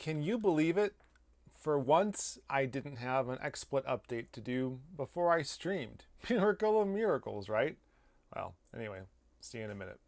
Can you believe it? For once, I didn't have an XSplit update to do before I streamed. Miracle of miracles, right? Well, anyway, see you in a minute.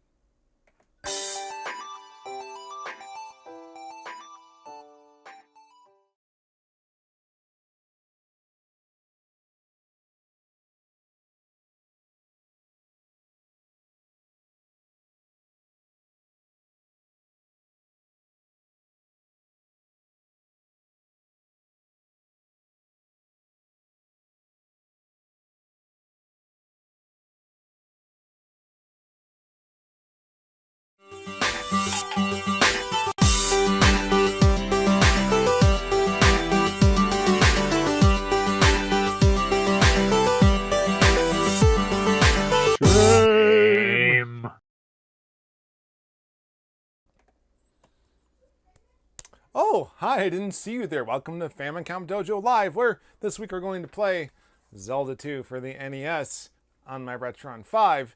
Oh, hi, I didn't see you there. Welcome to Famicom Dojo Live, where this week we're going to play Zelda II for the NES on my Retron 5.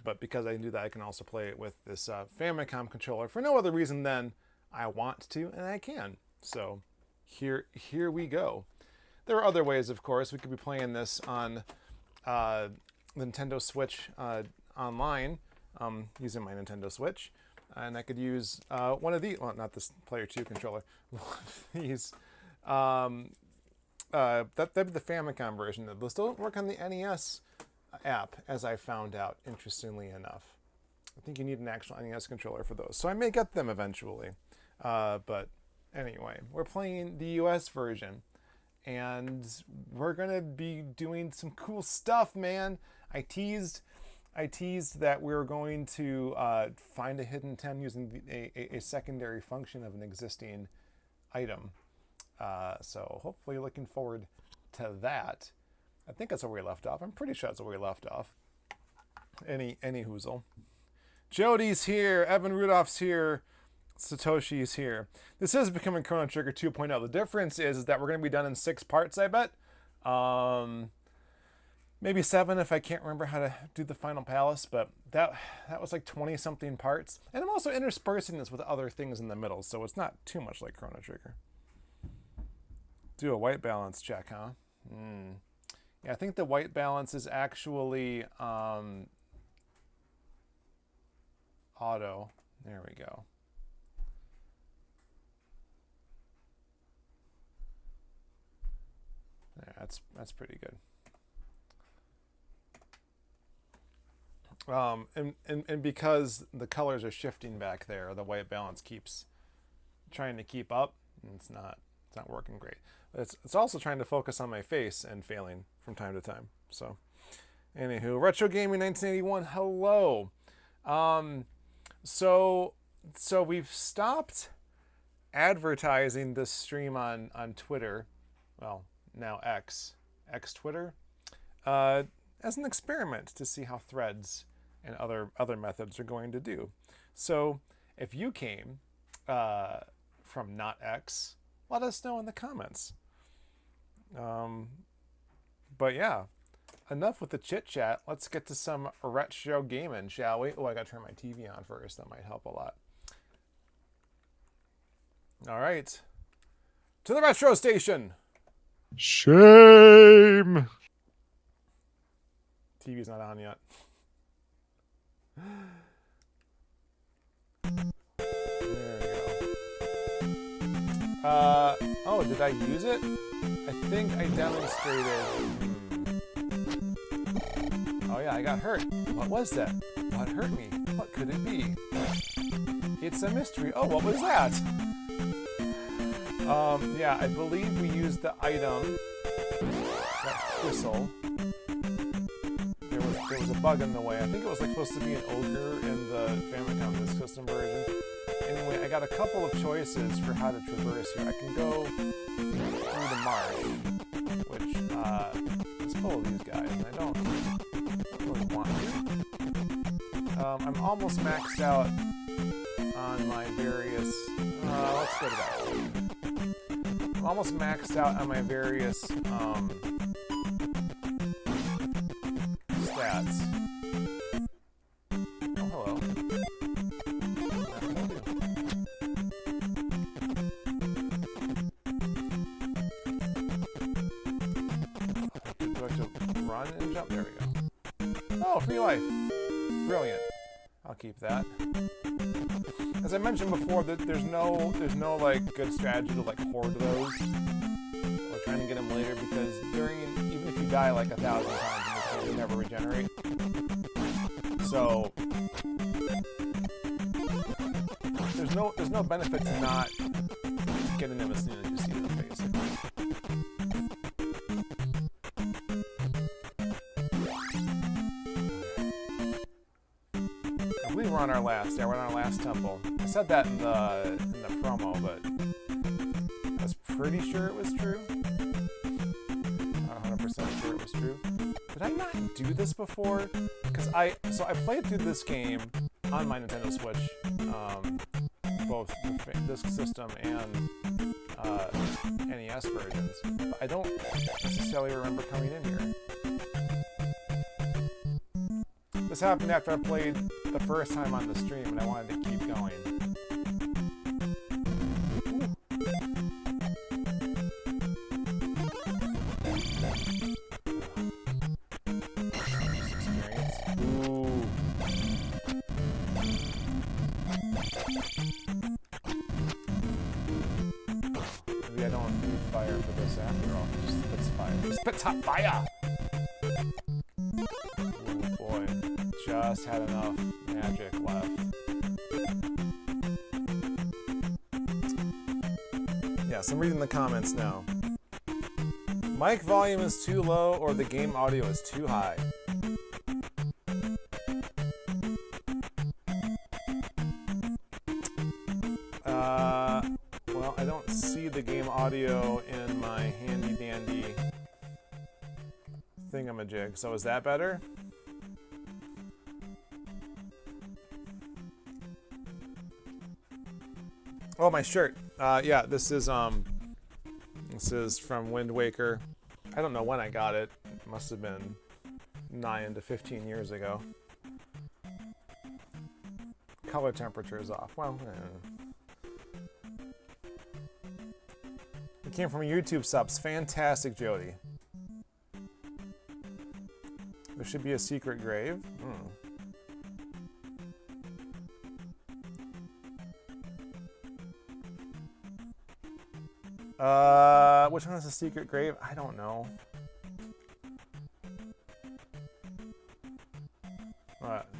But because I can do that, I can also play it with this Famicom controller for no other reason than I want to and I can. So here we go. There are other ways, of course. We could be playing this on the Nintendo Switch online using my Nintendo Switch. And I could use one of these, well, not this Player 2 controller, one of these. That'd be the Famicom version. Those don't work on the NES app, as I found out, interestingly enough. I think you need an actual NES controller for those. So I may get them eventually. But anyway, we're playing the US version. And we're going to be doing some cool stuff, man. I teased that we were going to find a hidden 10 using a secondary function of an existing item. So hopefully looking forward to that. I think that's where we left off. I'm pretty sure that's where we left off. Any hoozle. Jody's here. Evan Rudolph's here. Satoshi's here. This is becoming Chrono Trigger 2.0. The difference is that we're going to be done in 6 parts, I bet. Maybe 7 if I can't remember how to do the final palace, but that was like 20-something parts. And I'm also interspersing this with other things in the middle, so it's not too much like Chrono Trigger. Do a white balance check, huh? Yeah, I think the white balance is actually auto. There we go. Yeah, that's pretty good. And because the colors are shifting back there, the white balance keeps trying to keep up, and it's not working great. It's also trying to focus on my face and failing from time to time. So, anywho, Retro Gaming 1981. Hello. So we've stopped advertising this stream on Twitter. Well, now X Twitter, as an experiment to see how threads and other methods are going to do. So if you came from not X, let us know in the comments. But yeah, enough with the chit chat. Let's get to some retro gaming, shall we? Oh, I gotta turn my TV on first. That might help a lot. All right, to the retro station. Shame. TV's not on yet. There we go. Oh, did I use it? I think I demonstrated. Oh yeah, I got hurt. What was that? What hurt me? What could it be? It's a mystery. Oh, what was that? Yeah, I believe we used the item, that whistle. There was a bug in the way. I think it was like supposed to be an ogre in the Famicom Disk System version. Anyway, I got a couple of choices for how to traverse here. I can go through the marsh, which is full of these guys, and I don't really want to. I'm almost maxed out on my various... let's go to that one. I'm almost maxed out on my various stats. Oh, hello. And jump. There we go. Oh, free life. Brilliant. I'll keep that. As I mentioned before, there's no like good strategy to like hoard those or trying to get them later, because even if you die like 1,000 times in this game, you never regenerate. So there's no benefit to not getting them as soon as you see them, basically. I believe we're on our last. Yeah, we're on our last temple. I said that in the promo, but I was pretty sure it was true. Not 100% sure it was true. Did I not do this before? Because I played through this game on my Nintendo Switch, both the disc system and NES versions. But I don't necessarily remember coming in here. This happened after I played the first time on the stream, and I wanted to keep going. Maybe I don't need fire for this after all. Just spits fire. Just spits hot fire! Oh boy. Just had enough magic left. Yes, I'm reading the comments now. Mic volume is too low or the game audio is too high. Well, I don't see the game audio in my handy dandy thingamajig, so is that better? Oh, my shirt. Yeah, this is from Wind Waker. I don't know when I got it. It must have been 9 to 15 years ago. Color temperature is off. Well, it came from YouTube subs. Fantastic, Jody. There should be a secret grave. Which one is a secret grave? I don't know.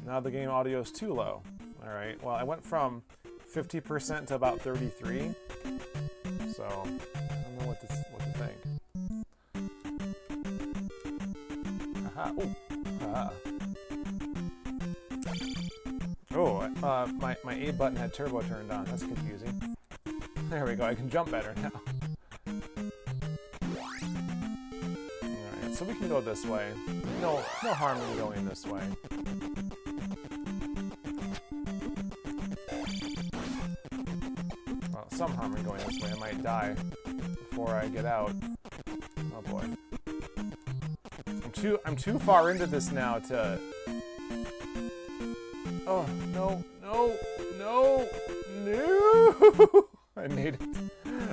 Now the game audio is too low. All right. Well, I went from 50% to about 33. So I don't know what to think. Aha. Oh. Ah. Oh. My A button had turbo turned on. That's confusing. There we go. I can jump better now. Alright, so we can go this way. No harm in going this way. Well, some harm in going this way. I might die before I get out. Oh boy. I'm too far into this now to... Oh, no. I made it.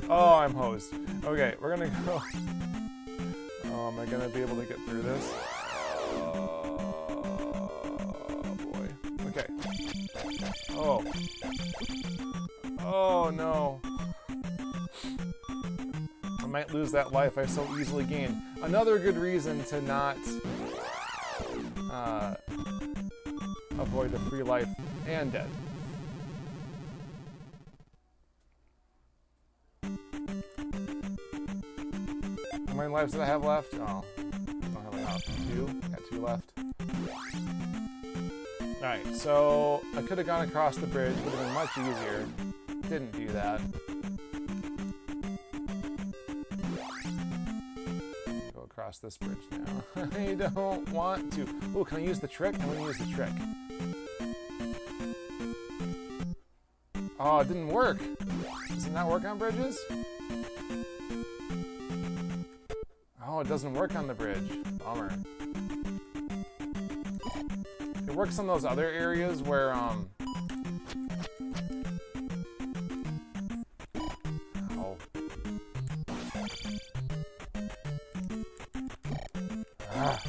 Oh, I'm hosed. Okay, we're gonna go. Oh, am I gonna be able to get through this? Oh, boy. Okay. Oh. Oh, no. I might lose that life I so easily gained. Another good reason to not avoid a free life and dead. How many lives did I have left? Oh, I don't have enough. 2? I got 2 left. Alright, so I could have gone across the bridge, would have been much easier. Didn't do that. Go across this bridge now. I don't want to. Oh, can I use the trick? I want to use the trick. Oh, it didn't work. Does it not work on bridges? Oh, it doesn't work on the bridge. Bummer. It works on those other areas where, Oh. Ah.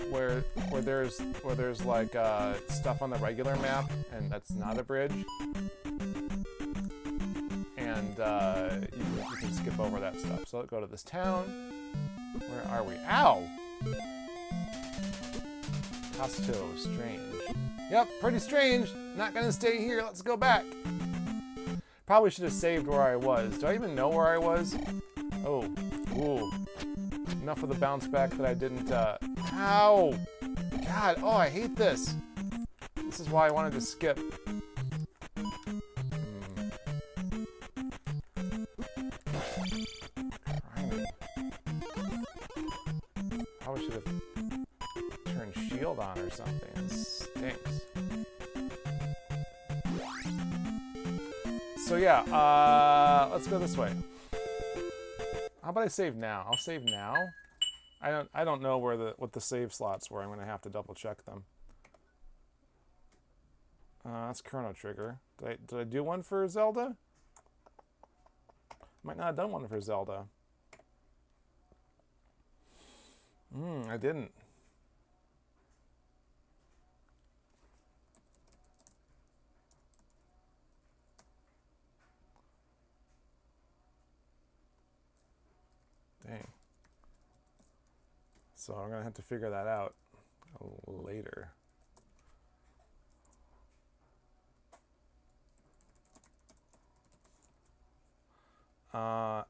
where there's like stuff on the regular map, and that's not a bridge, and you can skip over that stuff. So let's go to this town. Where are we? Ow! Hosto, strange. Yep, pretty strange. Not gonna stay here. Let's go back. Probably should have saved where I was. Do I even know where I was? Oh, ooh. Enough of the bounce back that I didn't, ow! God, oh, I hate this. This is why I wanted to skip. Criminy. Probably should have turned shield on or something. It stinks. So yeah, let's go this way. How about I save now? I'll save now. I don't know what the save slots were. I'm gonna have to double check them. That's Chrono Trigger. Did I do one for Zelda? Might not have done one for Zelda. I didn't. Dang. So I'm gonna have to figure that out later.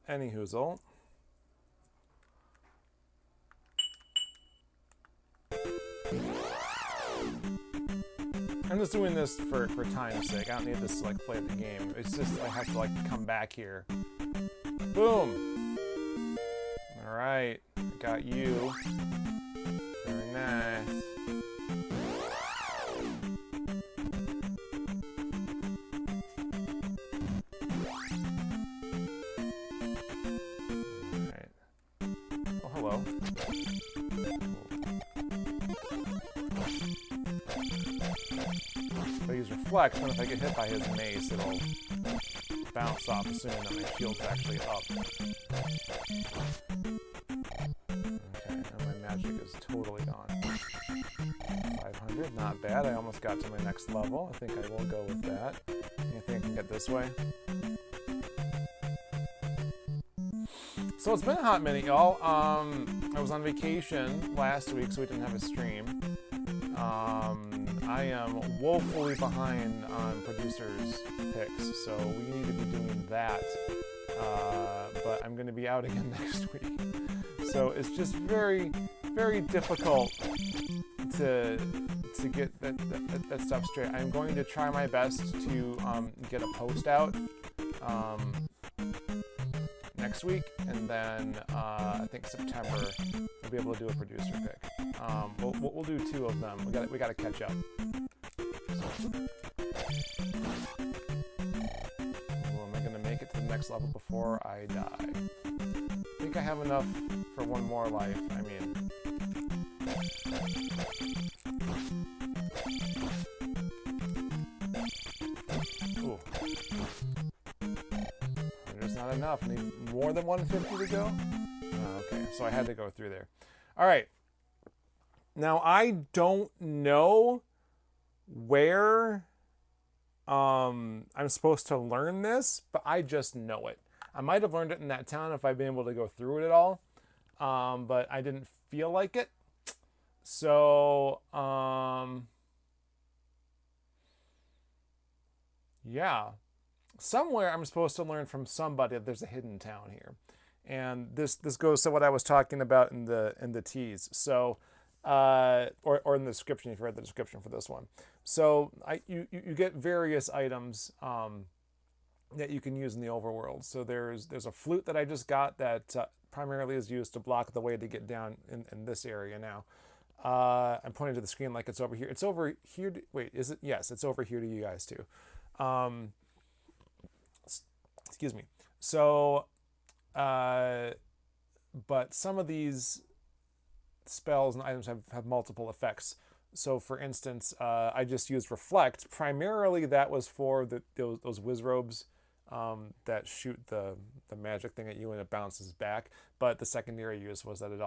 Any hoozle. I'm just doing this for time's sake. I don't need this to like play the game. It's just I have to like come back here. Boom. All right, got you. Very nice. Hello. If I use reflect, then if I get hit by his mace, it'll bounce off, assuming that my shield's actually up. Okay, and my magic is totally gone. 500, not bad. I almost got to my next level. I think I will go with that. You think I can get this way? So it's been a hot minute, y'all. I was on vacation last week, so we didn't have a stream. I am woefully behind on producers' picks, so we need to be doing that. But I'm going to be out again next week. So it's just very, very difficult to get that stuff straight. I'm going to try my best to get a post out next week, and then I think September we'll be able to do a producer pick. We'll do 2 of them. We got to catch up. So, am I going to make it to the next level before I die? I think I have enough for one more life. I mean, ooh. There's not enough. I need more than 150 to go? Oh, okay, so I had to go through there. All right. Now, I don't know where I'm supposed to learn this, but I just know it. I might have learned it in that town if I'd been able to go through it at all, but I didn't feel like it. So, yeah. Somewhere I'm supposed to learn from somebody that there's a hidden town here. And this goes to what I was talking about in the tease. So, or in the description, if you read the description for this one. So you get various items that you can use in the overworld. So there's a flute that I just got that primarily is used to block the way to get down in this area now. I'm pointing to the screen like it's over here. It's over here. Wait, is it? Yes, it's over here to you guys too. Excuse me. So, but some of these spells and items have multiple effects. So, for instance, I just used Reflect. Primarily, that was for those whiz robes that shoot the magic thing at you and it bounces back. But the secondary use was that it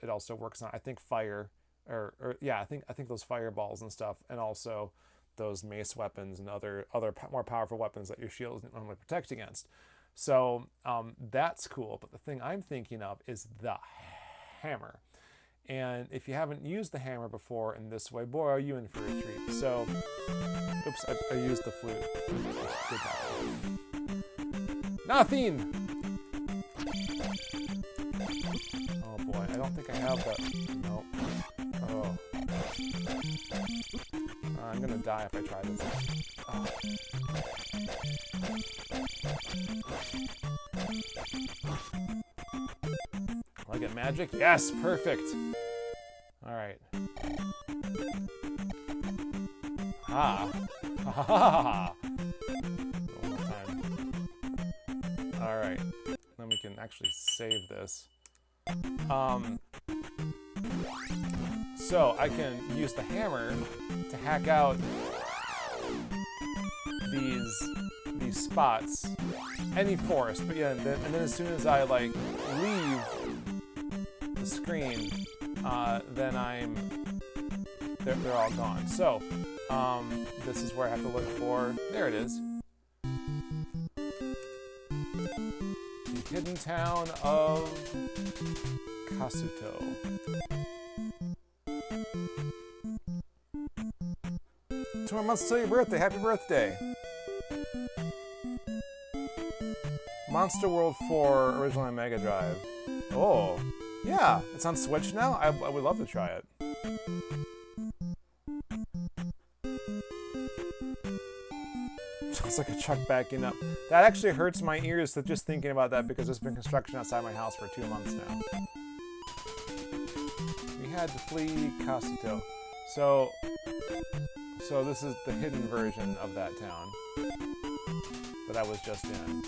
also works on, I think, fire, or yeah, I think those fireballs and stuff, and also those mace weapons and other more powerful weapons that your shield doesn't normally protect against. So that's cool. But the thing I'm thinking of is the hammer. And if you haven't used the hammer before in this way, boy, are you in for a treat. So, oops, I used the flute. Good job. Nothing! Oh boy, I don't think I have that. Nope. Oh. I'm gonna die if I try this. Oh. I get magic? Yes, perfect. All right. Ha! Ha ha ha! One more time. All right. Then we can actually save this. So I can use the hammer to hack out these spots, any forest. But yeah, and then as soon as I like leave the screen, then they're all gone. So this is where I have to look for. There it is. The hidden town of Kasuto. 2 more months till your birthday. Happy birthday. Monster World 4, originally on Mega Drive. Oh, yeah, it's on Switch now? I would love to try it. Sounds like a truck backing up. That actually hurts my ears just thinking about that, because there's been construction outside my house for 2 months now. We had to flee Kasuto. So this is the hidden version of that town that I was just in.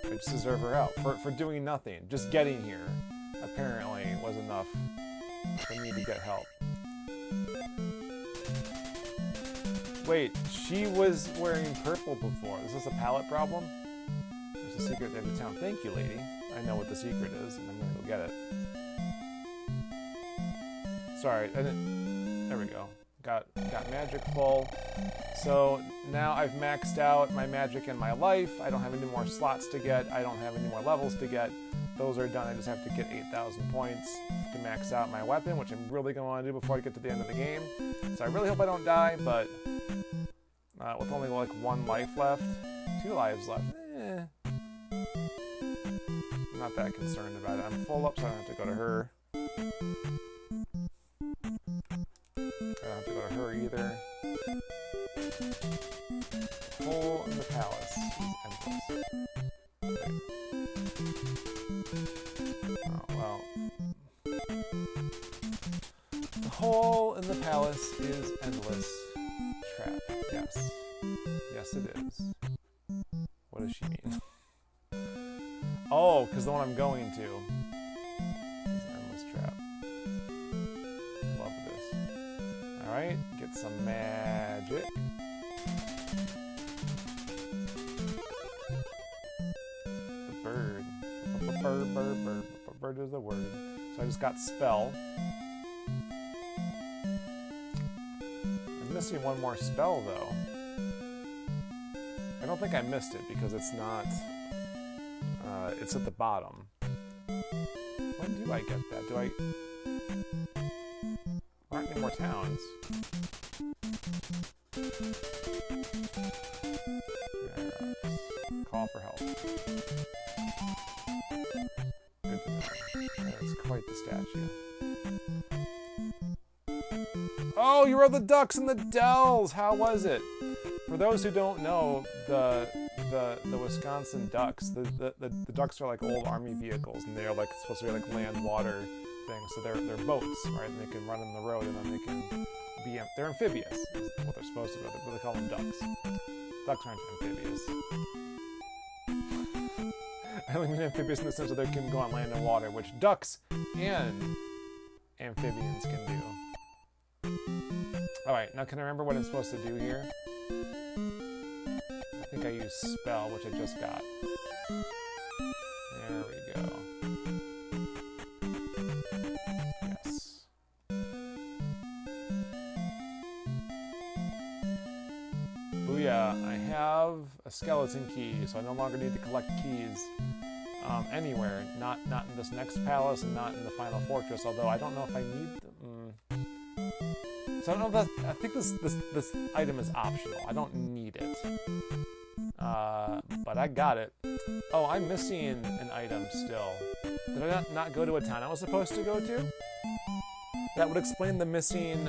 I just deserve her out for doing nothing. Just getting here, apparently, was enough for me to get help. Wait, she was wearing purple before. Is this a palette problem? There's a secret in the town. Thank you, lady. I know what the secret is, and I'm gonna go get it. Sorry, I didn't. There we go. Got magic full. So now I've maxed out my magic and my life. I don't have any more slots to get. I don't have any more levels to get. Those are done. I just have to get 8,000 points to max out my weapon, which I'm really going to want to do before I get to the end of the game. So I really hope I don't die, but with only like 1 life left, 2 lives left, I'm not that concerned about it. I'm full up, so I don't have to go to her. I don't have to go to her either. The hole in the palace is endless. Okay. Oh, well. The hole in the palace is endless. Trap. Yes. Yes, it is. What does she mean? Oh, because the one I'm going to is an endless trap. Love this. Alright, get some magic. The bird. Bird is the word. So I just got spell. I'm missing 1 more spell though. I don't think I missed it because it's not, it's at the bottom. When do I get that? There aren't any more towns. Call for help. Good to know. That's quite the statue. Oh, you rode the ducks in the dells! How was it? For those who don't know, the Wisconsin ducks, the ducks are like old army vehicles, and they're like supposed to be like land-water things. So they're boats, right? And they can run in the road, and then they can be they're amphibious. Is what they're supposed to be. But they call them ducks. Ducks aren't amphibious. I only mean amphibious in the sense that they can go on land and water, which ducks and amphibians can do. Alright, now can I remember what I'm supposed to do here? I think think I used spell, which I just got. There we go. Yes. Booyah, I have a skeleton key, so I no longer need to collect keys anywhere. Not in this next palace and not in the final fortress, although I don't know if I need them. So I don't know if that, I think this item is optional. I don't need it. But I got it. Oh, I'm missing an item still. Did I not go to a town I was supposed to go to? That would explain the missing,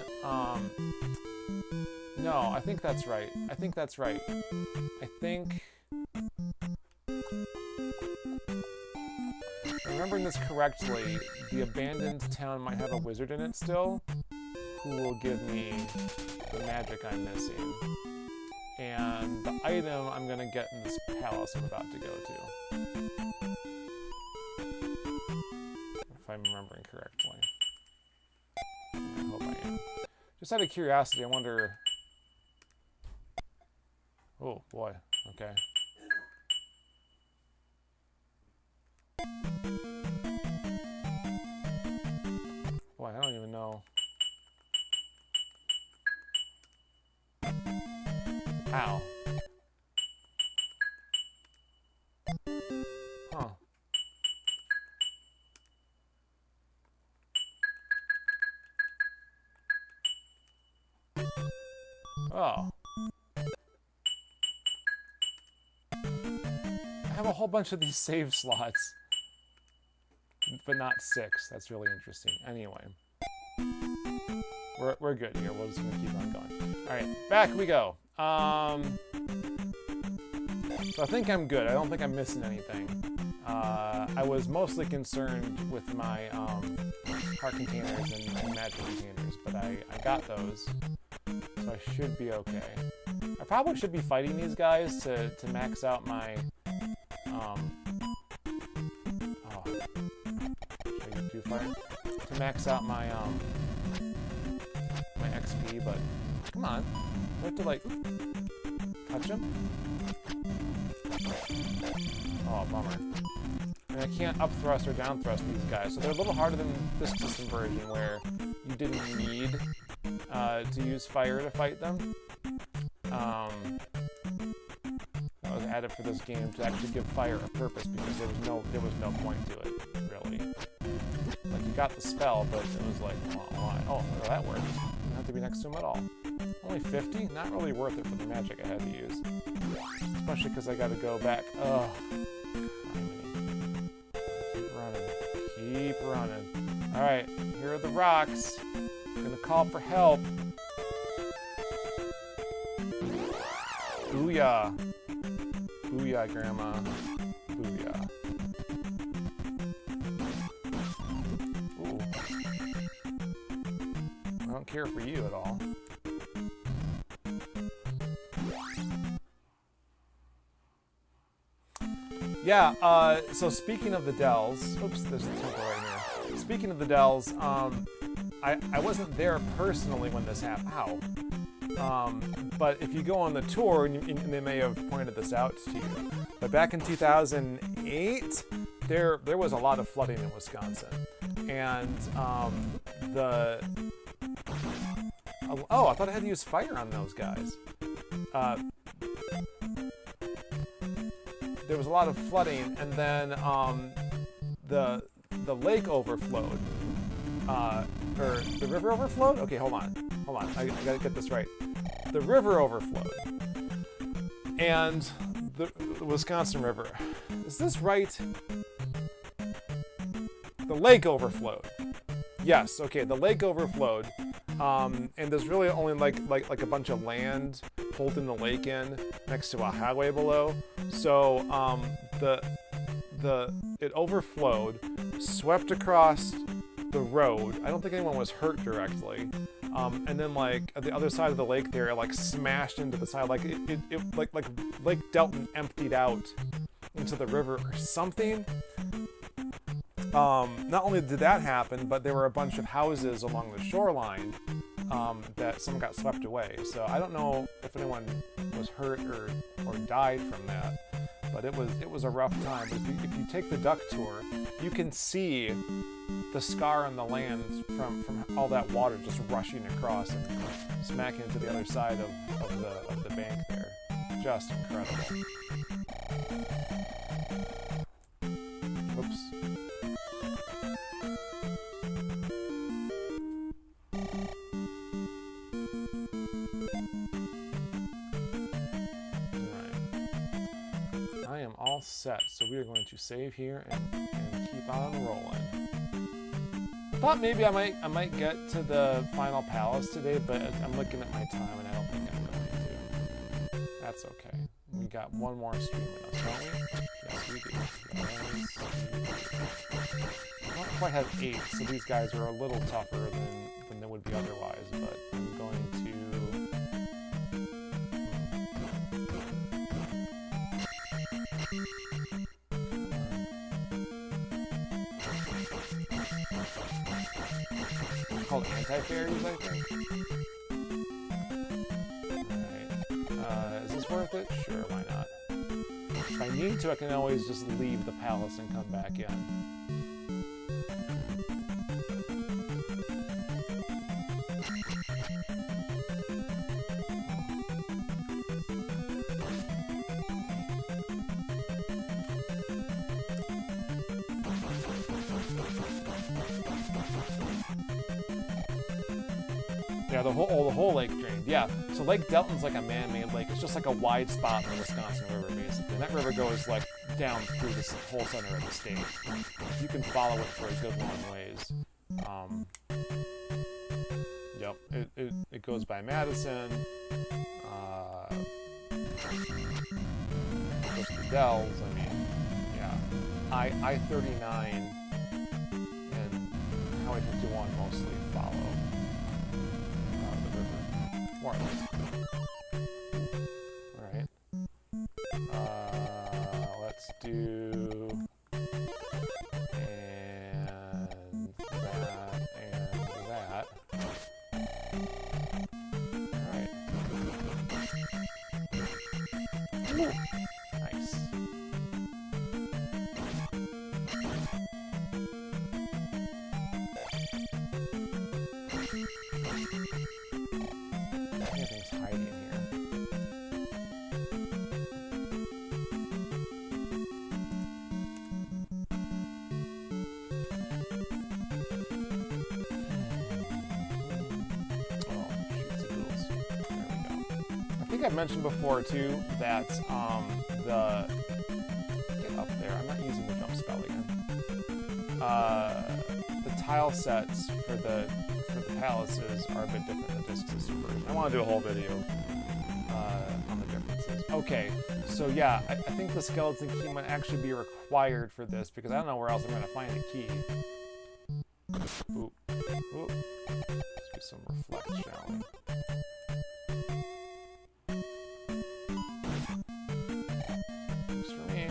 no, I think that's right. I think that's right. I think... Remembering this correctly, the abandoned town might have a wizard in it still, who will give me the magic I'm missing. And the item I'm gonna get in this palace I'm about to go to. If I'm remembering correctly. I hope I am. Just out of curiosity, I wonder... Oh, boy. Okay. Boy, I don't even know. Ow. Huh. Oh. I have a whole bunch of these save slots. But not 6. That's really interesting. Anyway. We're good here. We're just gonna keep on going. Alright, back we go. So I think I'm good. I don't think I'm missing anything. I was mostly concerned with my heart containers and magic containers, but I got those. So I should be okay. I probably should be fighting these guys to max out my to max out my my XP, but come on. I have to like touch him. Oh, bummer. And I can't up thrust or down thrust these guys, so they're a little harder than this system version where you didn't need to use fire to fight them. That was added for this game to actually give fire a purpose because there was no point to it, really. Like, you got the spell, but it was like, why? Oh, well, that works. Didn't have to be next to him at all. Only 50? Not really worth it for the magic I had to use. Especially because I gotta go back. Ugh. Keep running. Keep running. Alright, here are the rocks. I'm gonna call for help. Booyah. Booyah, Grandma. Booyah. Ooh. I don't care for you at all. Yeah, so speaking of the Dells, oops, there's a temple right here. Speaking of the Dells, I wasn't there personally when this happened. Ow. But if you go on the tour, and they may have pointed this out to you, but back in 2008, there was a lot of flooding in Wisconsin. And oh, I thought I had to use fire on those guys. There was a lot of flooding, and then the lake overflowed. Or the river overflowed? Okay, hold on. I gotta get this right. The river overflowed. And the Wisconsin River. Is this right? The lake overflowed. Yes, okay, the lake overflowed. And there's really only like a bunch of land holding the lake in next to a highway below. So it overflowed, swept across the road. I don't think anyone was hurt directly. And then like at the other side of the lake there, it like smashed into the side, like like Lake Delton emptied out into the river or something. Not only did that happen, but there were a bunch of houses along the shoreline that someone got swept away. So I don't know if anyone was hurt or died from that, but it was a rough time. But if you take the duck tour, you can see the scar on the land from all that water just rushing across and smacking into the other side of the bank there. Just incredible. Oops. I am all set, so we are going to save here and keep on rolling. I thought maybe I might get to the final palace today, but I'm looking at my time and I don't think I'm going to. That's okay. We got one more stream in us, don't we? Yes, we do. Yes, we do. I don't quite have 8, so these guys are a little tougher than they would be otherwise, but I'm going to... called anti-fairies, I think. Alright. Is this worth it? Sure, why not? If I need to, I can always just leave the palace and come back in. Yeah, the whole lake drained. Yeah, so Lake Delton's like a man-made lake. It's just like a wide spot in the Wisconsin River, basically. And that river goes like down through this whole center of the state. You can follow it for a good long ways. Yep, it goes by Madison. Goes to the Dells. I mean, yeah, I-39 and Highway 51 mostly follow. More or less. Alright. Let's do... and that. Alright. Ooh, nice. Anything's hiding here. Oh, shoots and doodles. There we go. I think I've mentioned before too that get up there. I'm not using the jump spell again. The tile sets for the palaces are a bit different than Disc System version. I want to do a whole video on the differences. Okay, so yeah, I think the skeleton key might actually be required for this because I don't know where else I'm going to find a key. Oop. Oop. Let's do some reflect, shall we? Thanks for me.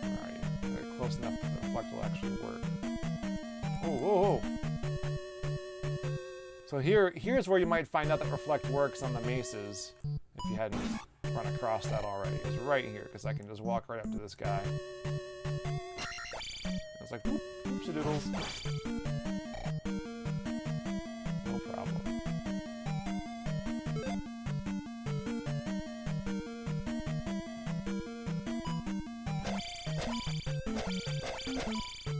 Alright, they're close enough that the reflect will actually work. Oh, whoa, whoa. So here's where you might find out that reflect works on the maces, if you hadn't run across that already. It's right here, because I can just walk right up to this guy. It's like, whoop, oopsie-doodles. No problem.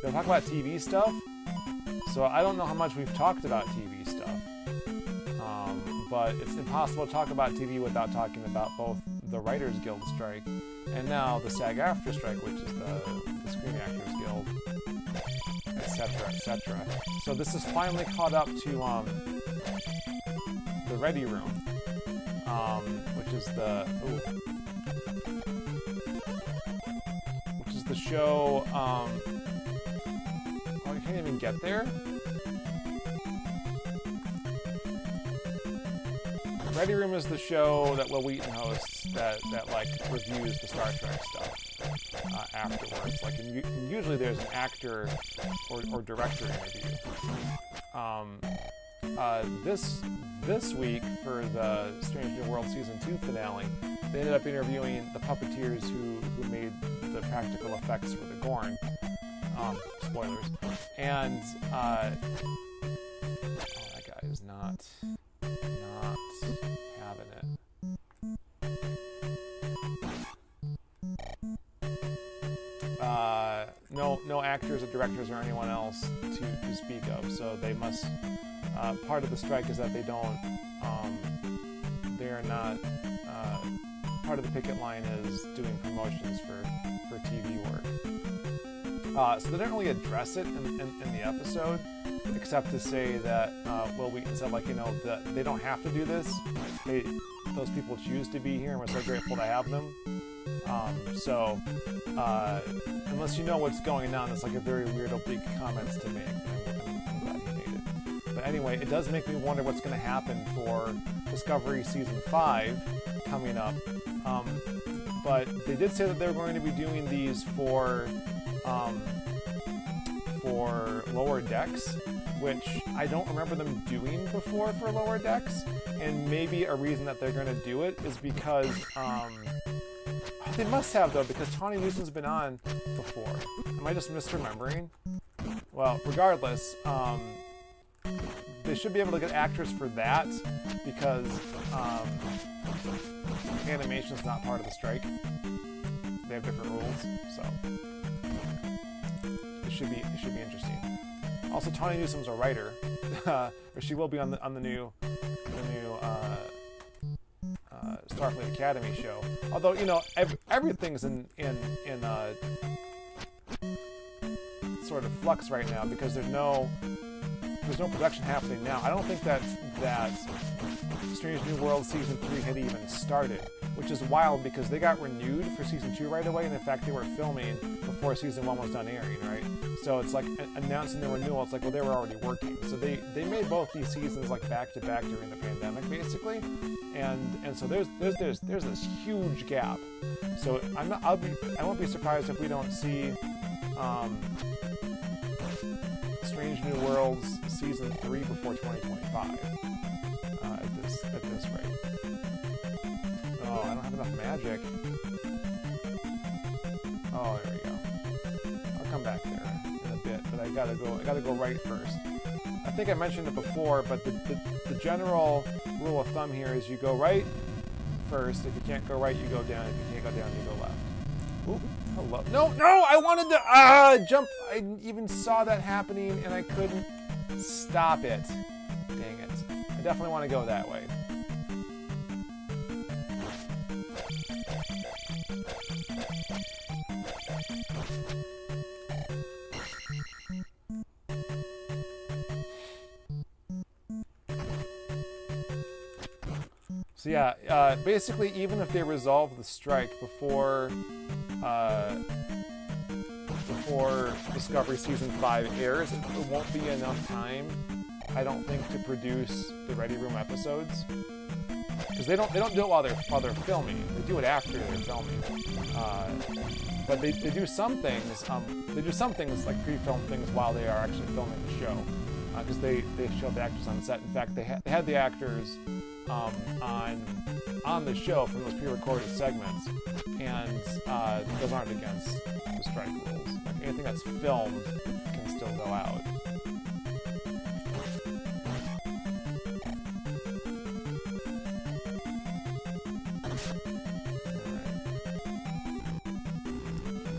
Gonna talk about TV stuff. So I don't know how much we've talked about TV stuff, but it's impossible to talk about TV without talking about both the Writers Guild strike and now the SAG-AFTRA strike, which is the Screen Actors Guild, etc., etc. So this is finally caught up to the Ready Room, which is the show. Oh, you can't even get there? Ready Room is the show that Will Wheaton hosts that like reviews the Star Trek stuff. afterwards. Like, usually there's an actor or director interview. This week for the Strange New World Season 2 finale, they ended up interviewing the puppeteers who made the practical effects for the Gorn. Spoilers. And oh, that guy is not having it. No actors or directors or anyone else to speak of. So they must. Part of the strike is that they don't. They're not. Part of the picket line is doing promotions for TV work. So they didn't really address it in the episode, except to say that Will Wheaton said, like, you know, that they don't have to do this. Those people choose to be here, and we're so grateful to have them. So unless you know what's going on, it's like a very weird oblique comment to make. I'm glad he made it. But anyway, it does make me wonder what's going to happen for Discovery Season 5 coming up. But they did say that they were going to be doing these for Lower Decks, which I don't remember them doing before for Lower Decks. And maybe a reason that they're going to do it is because they must have, though, because Tawny Newsom's been on before. Am I just misremembering? Well, regardless, they should be able to get actors for that because animation's not part of the strike. They have different rules, so it should be interesting. Also, Tawny Newsom's a writer, or she will be on the new Starfleet Academy show. Although, you know, everything's in sort of flux right now because there's no production happening now. I don't think that Strange New World Season 3 had even started, which is wild because they got renewed for Season 2 right away, and in fact they were filming before Season 1 was done airing, right? So it's like announcing the renewal, it's like, well, they were already working. So they made both these seasons like back to back during the pandemic, basically. And so there's this huge gap. So I won't be surprised if we don't see Strange New Worlds Season 3 before 2025 at this rate. Oh, I don't have enough magic. Oh, there we go. I'll come back there in a bit, but I gotta go right first. I think I mentioned it before, but the general rule of thumb here is you go right first. If you can't go right, you go down. If you can't go down, you go left. Ooh, hello. No! I wanted to jump. I even saw that happening, and I couldn't stop it. Dang it. I definitely want to go that way. So yeah, basically, even if they resolve the strike before Discovery Season 5 airs, it won't be enough time, I don't think, to produce the Ready Room episodes. Because they don't do it while they're filming. They do it after they're filming. But they do some things. They do some things like pre-film things while they are actually filming the show. Because they show the actors on set. In fact, they had the actors on the show from those pre-recorded segments, and those aren't against the strike rules. Like, anything that's filmed can still go out.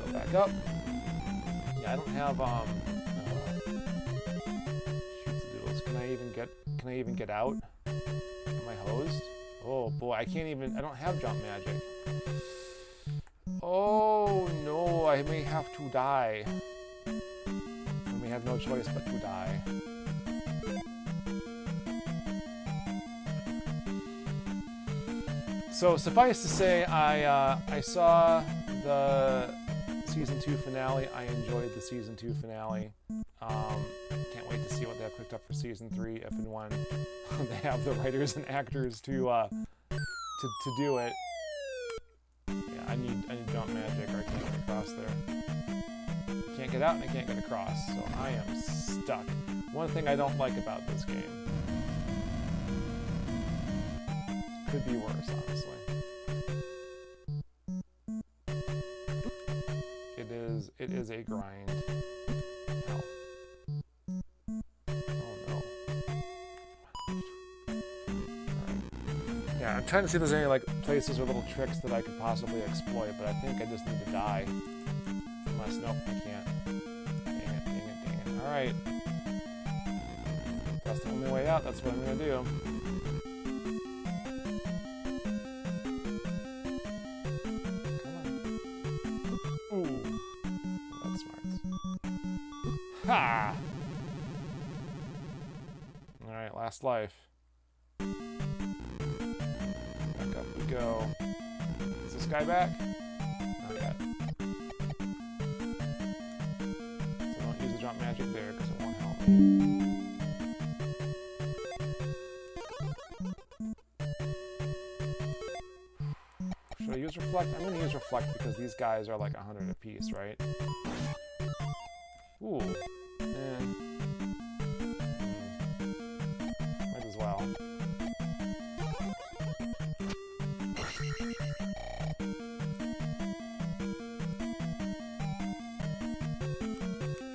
Go back up. Yeah, I don't have shoots-a-doodles. Can I even get out? Am I hosed? Oh boy, I don't have jump magic. Oh no, I may have to die. I may have no choice but to die. So suffice to say, I saw the Season 2 finale. I enjoyed the Season 2 finale. Can't wait to see what they have cooked up for Season 3 if and when they have the writers and actors to do it. Yeah, I need jump magic or I can't get across there. get out and I can't get across, so I am stuck. One thing I don't like about this game. Could be worse, honestly. It is a grind. Ow. Oh no. Right. Yeah, I'm trying to see if there's any like places or little tricks that I could possibly exploit, but I think I just need to die. Unless, nope, I can't. Dang it, dang it, dang it. Alright. If that's the only way out, that's what I'm gonna do. Ha! Alright, last life. Back up we go. Is this guy back? Not yet. So don't use the jump magic there because it won't help me. Should I use reflect? I'm going to use reflect because these guys are like 100 apiece, right? Ooh. Might as well.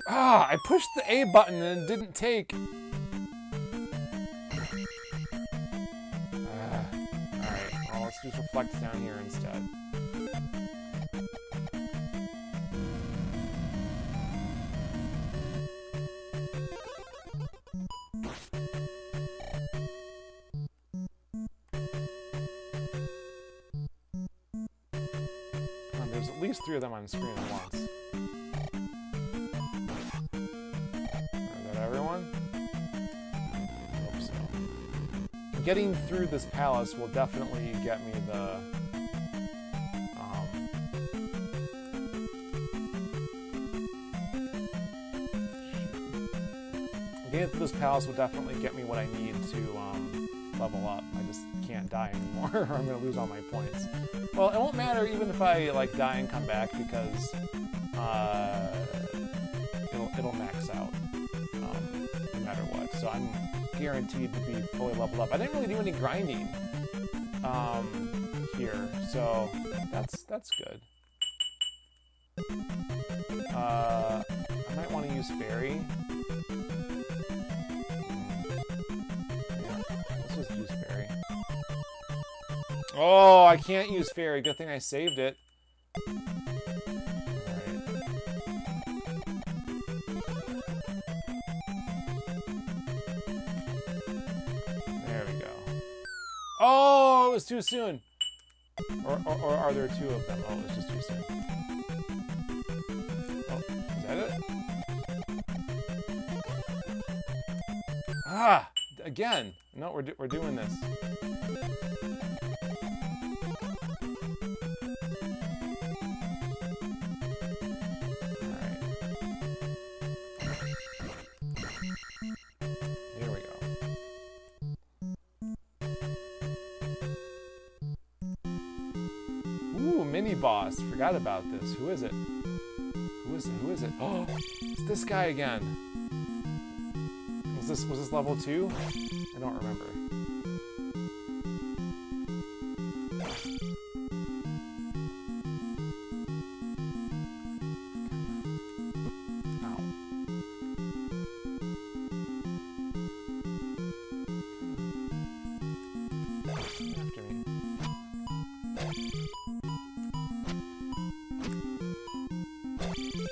Ah, I pushed the A button and it didn't take. Alright, well, let's just reflect down here instead. There's at least 3 of them on screen at once. Is that everyone? I hope so. Getting through this palace will definitely get me the... Getting through this palace will definitely get me what I need to level up. I just can't die anymore or I'm going to lose all my points. Well, it won't matter even if I like die and come back because it'll max out no matter what. So I'm guaranteed to be fully leveled up. I didn't really do any grinding here, so that's good. I might want to use fairy. Let's just use fairy. Oh, I can't use fairy. Good thing I saved it. Alright. There we go. Oh, it was too soon. Or are there 2 of them? Oh, it was just too soon. Oh, is that it? Ah! Again! No, we're doing this. Alright. Here we go. Ooh, mini boss. Forgot about this. Who is it? Who is it? Who is it? Oh, it's this guy again. Was this level 2? I don't remember. Ow. After me.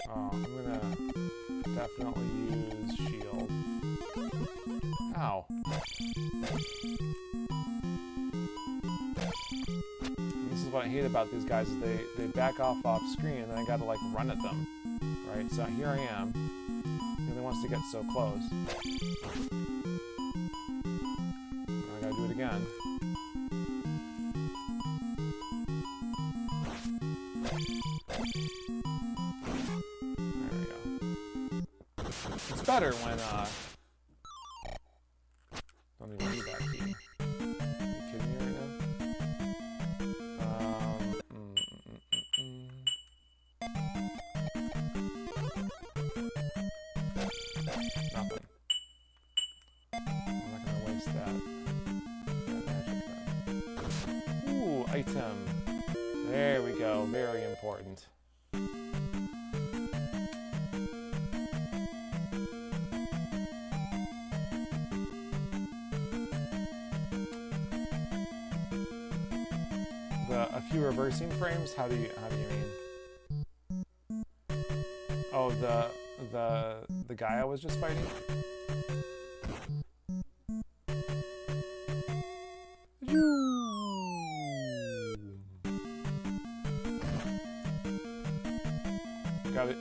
Oh, I'm gonna definitely use shield. Ow. This is what I hate about these guys, is they back off screen and then I gotta like run at them. Right, so here I am. He only wants to get so close. I gotta do it again. There we go. It's better when don't even need that key. Are you kidding me right now? that magic thing. Ooh, item. There we go. Very important. A few reversing frames? How do you mean? Oh, the guy I was just fighting?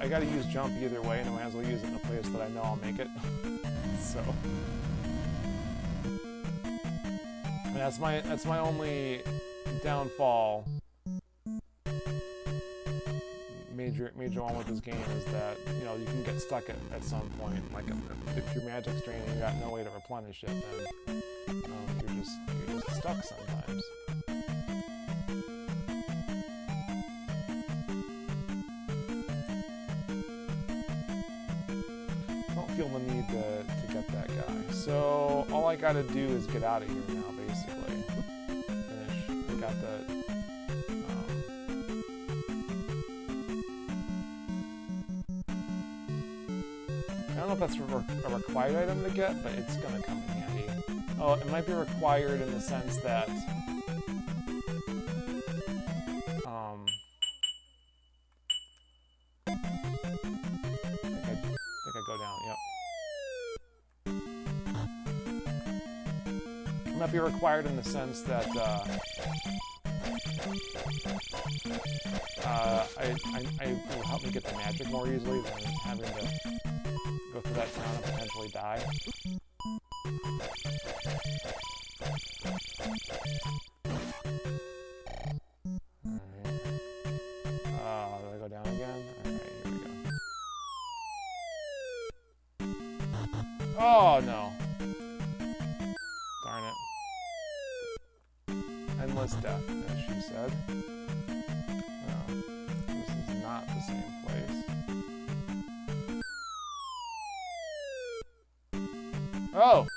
I gotta use jump either way, and I might as well use it in a place that I know I'll make it. So that's my only downfall. Major one with this game is that, you know, you can get stuck at some point. Like if your magic's draining, you got no way to replenish it, then you're just stuck sometimes. Don't feel the need to get that guy. So all I gotta do is get out of here now, basically. Finish. I got the. I don't know if that's a required item to get, but it's gonna come in handy. Oh, it might be required in the sense that I think I go down. Yep. It might be required in the sense that it will help me get the magic more easily than having to go through that town and potentially die. Alright. Do I go down again? Alright, here we go. Oh no. Darn it. Endless death, as she said. No, this is not the same place. Oh!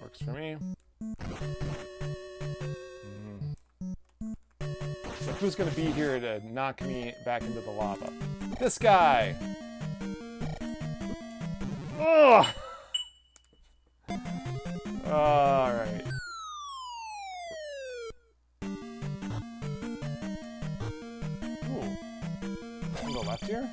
Works for me. So who's going to be here to knock me back into the lava? This guy! Ugh! Alright. Ooh. Can I go left here?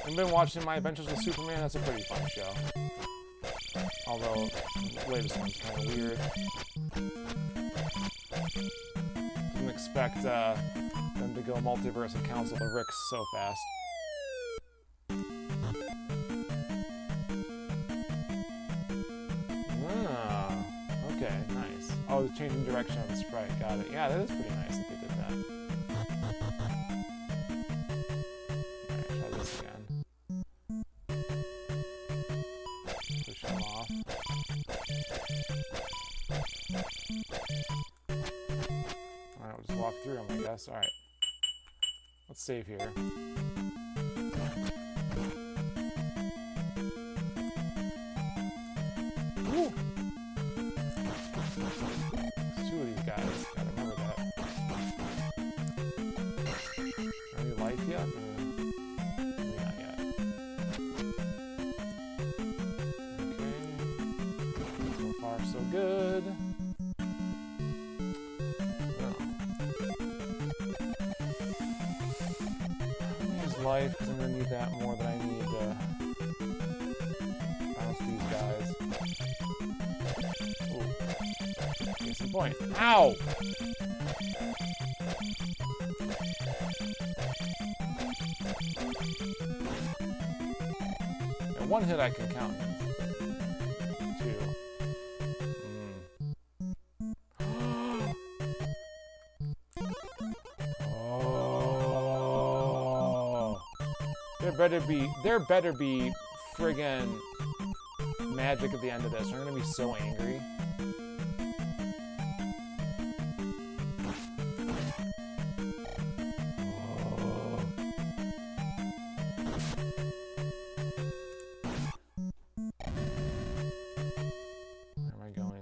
I've been watching My Adventures with Superman. That's a pretty fun show. Although, the latest one's kind of weird. Didn't expect them to go multiverse and counsel the Ricks so fast. Ah, okay, nice. Oh, the changing direction of the sprite. Got it. Yeah, that is pretty nice that they did that. Alright, we'll just walk through them, I guess. Alright. Let's save here. Ooh. There's two of these guys. Gotta remember that. Any life yet? Maybe not yet. Okay. So far, so good. Life, because I'm going to need that more than I need to bounce these guys. Ooh. Case in point. Ow! one hit I can count. 2. Oh. There better be friggin' magic at the end of this. I'm gonna be so angry.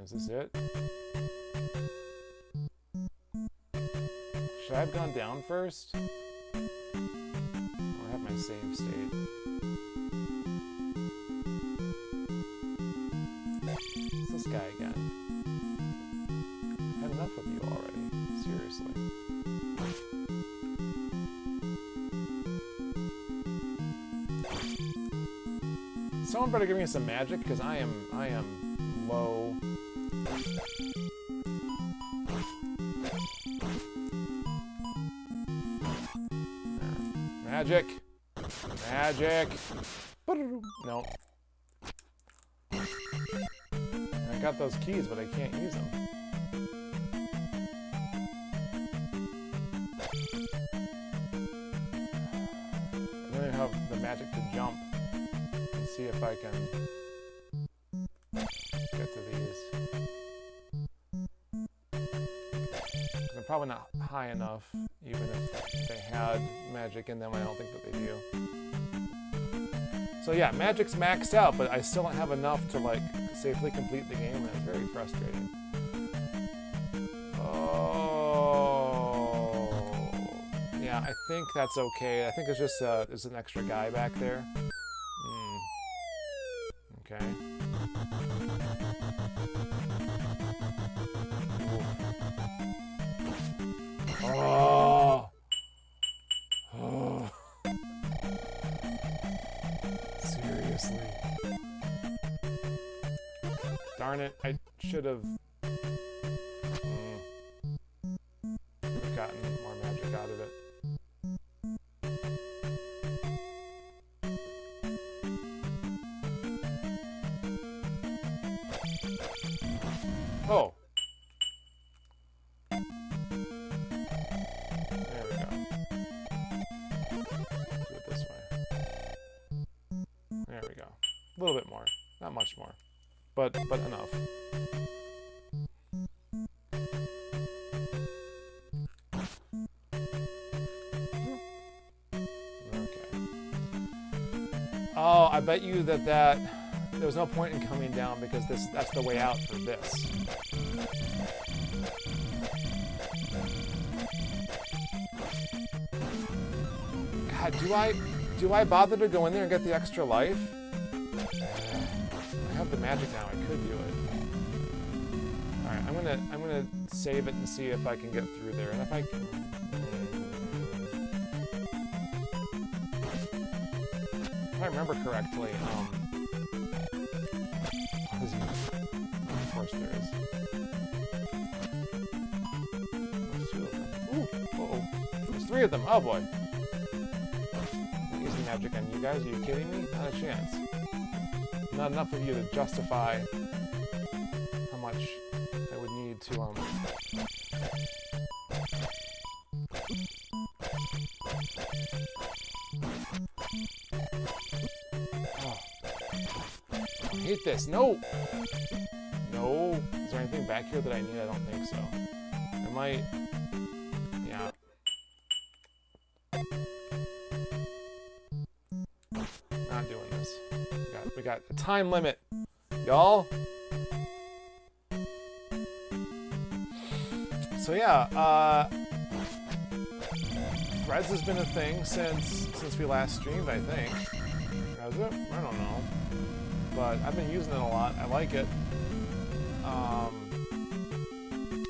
Is this it? Should I have gone down first? I have my save state. It's this guy again. I've had enough of you already. Seriously. Someone better give me some magic, because I am low. Magic! Magic! Nope. I got those keys, but I can't use them. I don't even have the magic to jump. Let's see if I can get to these. They're probably not high enough, even if they had magic in them. I don't think that they do. So yeah, magic's maxed out, but I still don't have enough to like safely complete the game, and it's very frustrating. Oh, yeah, I think that's okay. I think it's just there's an extra guy back there. Okay. Oh. Oh. Seriously. Darn it, I should have gotten more magic out of it. Oh. There we go. Do it this way. There we go. A little bit more. Not much more. But enough. Okay. Oh, I bet you that there was no point in coming down because that's the way out for this. God, do I bother to go in there and get the extra life? I have the magic now. I could do it. All right, I'm gonna save it and see if I can get through there. And if I can, if I remember correctly, of course there is. There's 2 of them. Ooh, uh-oh. There's 3 of them. Oh boy. I'm using magic on you guys. Are you kidding me? Not a chance. Not enough of you to justify how much I would need to Oh. I hate this. No! No. Is there anything back here that I need? I don't think so. I might... Yeah. Not doing this. We got a time limit, y'all. So yeah, Threads has been a thing since we last streamed, I think. Has it? I don't know. But I've been using it a lot. I like it.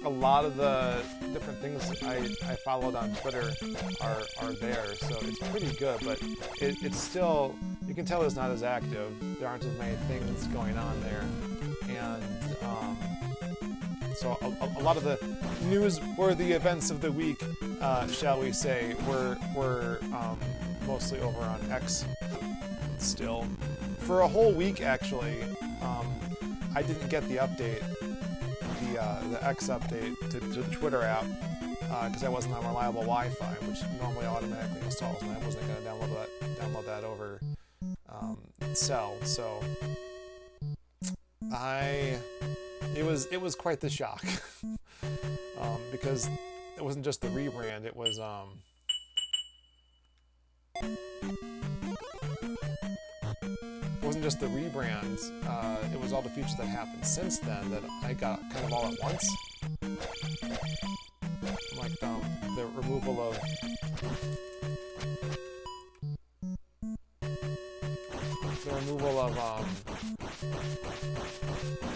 A lot of the different things I followed on Twitter are there, so it's pretty good, but it's still, you can tell it's not as active. There aren't as many things going on there, and so a lot of the newsworthy events of the week, shall we say, were mostly over on X still, for a whole week actually, I didn't get the update, the X update to the Twitter app, because I wasn't on reliable Wi-Fi, which normally automatically installs, and I wasn't going to download that over Cell. So it was quite the shock, because it wasn't just the rebrand, it was just the rebrands, it was all the features that happened since then that I got kind of all at once. Like the removal of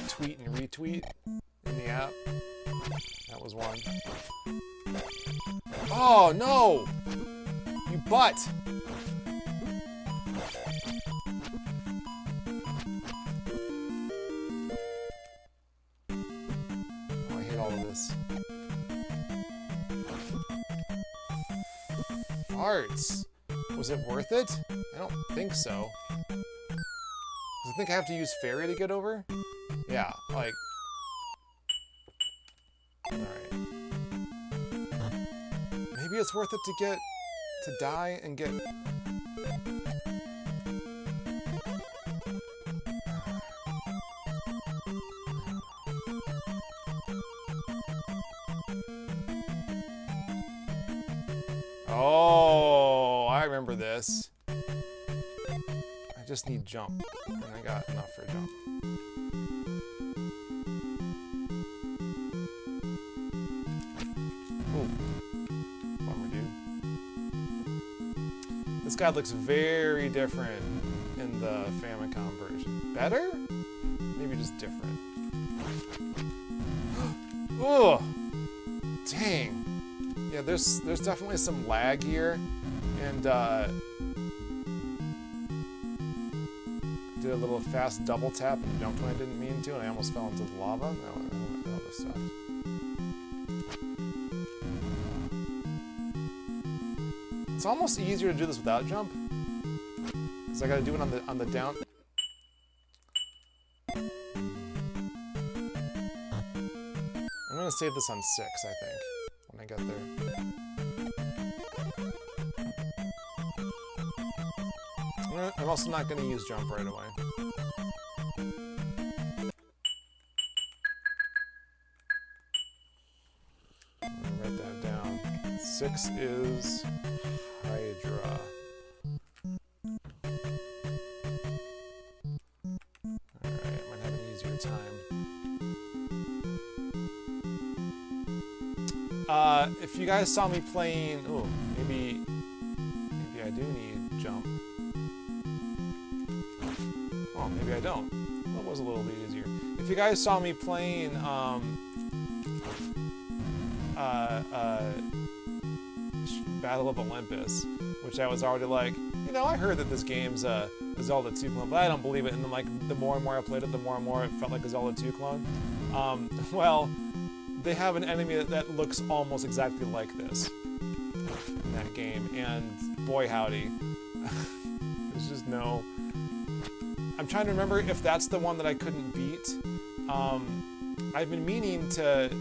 tweet and retweet in the app. That was one. Oh no! You butt! Oh, I hate all of this. Farts. Was it worth it? I don't think so. I think I have to use fairy to get over? Yeah, like... Alright. Maybe it's worth it to die and get... Oh, I remember this. I just need jump, and I got enough for jump. Ooh, bummer, dude. This guy looks very different in the Famicom version. Better? Maybe just different. Oh, dang. Yeah, there's definitely some lag here, and did a little fast double tap and jumped when I didn't mean to, and I almost fell into the lava. No, this sucked. It's almost easier to do this without jump, because I got to do it on the down. I'm gonna save this on 6, I think, when I get there. I'm also not going to use jump right away. Write that down. 6 is Hydra. Alright, I might have an easier time. If you guys saw me playing... Oh, maybe I do need jump. Oh, maybe I don't. That was a little bit easier. If you guys saw me playing Battle of Olympus, which I was already like, you know, I heard that this game's a Zelda 2 clone, but I don't believe it. And then, like, the more and more I played it, the more and more it felt like a Zelda 2 clone. Well, they have an enemy that looks almost exactly like this in that game, and boy howdy, there's just no... I'm trying to remember if that's the one that I couldn't beat. I've been meaning to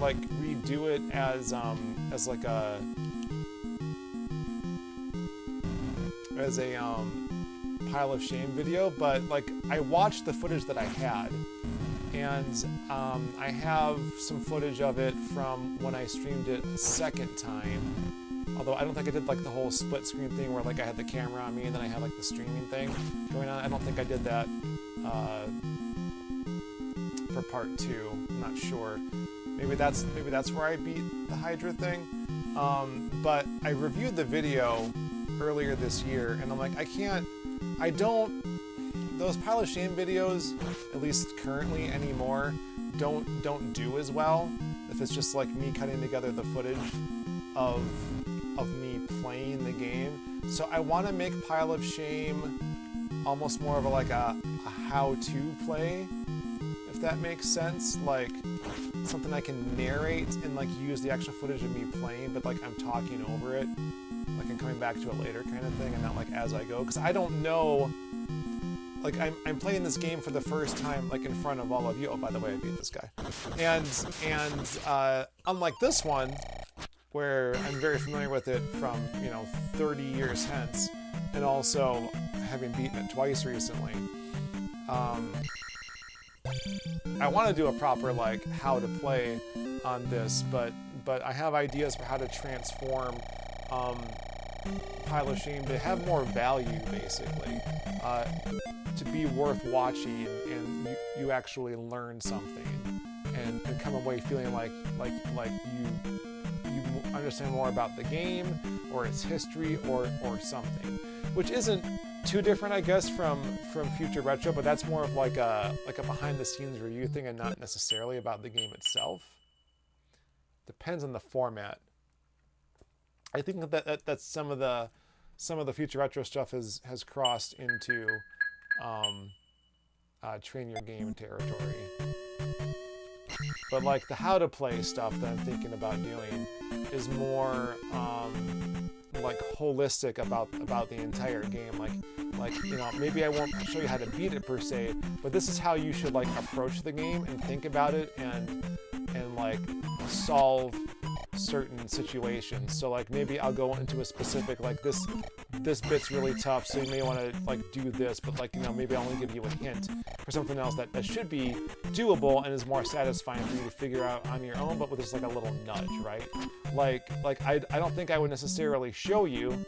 like redo it as like a pile of shame video, but like I watched the footage that I had, and I have some footage of it from when I streamed it a second time. Although I don't think I did like the whole split screen thing where like I had the camera on me and then I had like the streaming thing going on. I don't think I did that for part 2. I'm not sure. Maybe that's where I beat the Hydra thing. But I reviewed the video earlier this year, and I'm like, those pile of shame videos, at least currently anymore, don't do as well if it's just like me cutting together the footage of me playing the game. So I want to make Pile of Shame almost more of a how-to play, if if that makes sense. Like something I can narrate and like use the actual footage of me playing, but like I'm talking over it, like I'm coming back to it later kind of thing, and not like as I go, because I don't know. Like I'm playing this game for the first time, like in front of all of you. Oh, by the way, I beat this guy. And unlike this one, where I'm very familiar with it from 30 years hence, and also having beaten it twice recently. I want to do a proper like how to play on this, but I have ideas for how to transform Pile of Shame to have more value, basically, to be worth watching, and you actually learn something and come away feeling like you understand more about the game or its history or something, which isn't too different, I guess, from Future Retro, but that's more of like a behind-the-scenes review thing and not necessarily about the game itself. Depends on the format. I think that some of the Future Retro stuff has crossed into train your game territory. But like the how to play stuff that I'm thinking about doing is more like holistic about the entire game. Like maybe I won't show you how to beat it per se, but this is how you should like approach the game and think about it and like solve certain situations. So like maybe I'll go into a specific, like this bit's really tough, so you may want to like do this, but like maybe I'll only give you a hint for something else that should be doable and is more satisfying for you to figure out on your own, but with just like a little nudge, right? Like I don't think I would necessarily show you,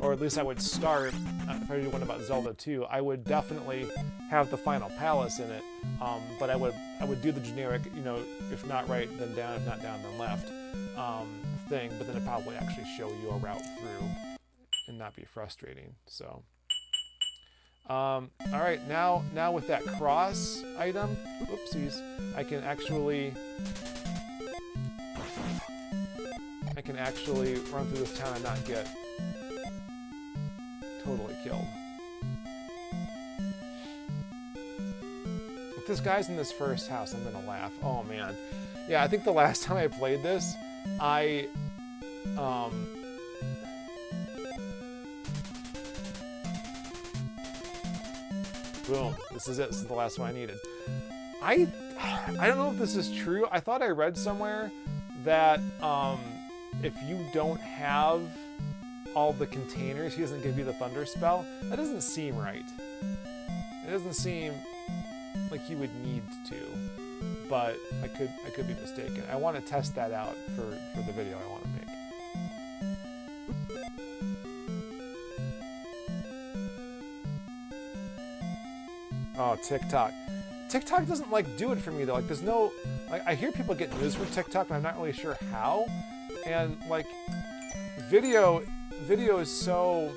or at least I would start, if I do one about Zelda II, I would definitely have the final palace in it, but I would do the generic, if not right, then down, if not down, then left thing, but then it'd probably actually show you a route through and not be frustrating. So all right, now with that cross item, oopsies, I can actually run through this town and not get totally killed. If this guy's in this first house, I'm gonna laugh. Oh man. Yeah, I think the last time I played this, boom, this is it. This is the last one I needed. I don't know if this is true. I thought I read somewhere that if you don't have all the containers, he doesn't give you the thunder spell. That doesn't seem right. It doesn't seem like you would need to, but I could be mistaken. I want to test that out for the video I want to make. Oh, TikTok. TikTok doesn't like do it for me though. Like there's no, like I hear people get news from TikTok, but I'm not really sure how. And like video is so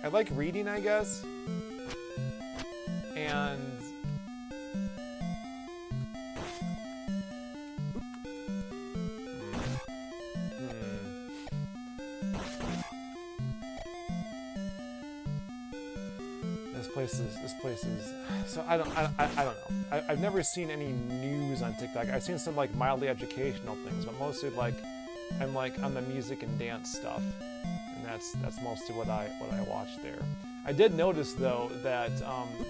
I like reading, I guess. And This place is so I don't know. I've never seen any news on TikTok. I've seen some like mildly educational things, but mostly like I'm like on the music and dance stuff, and that's mostly what I watch there. I did notice though that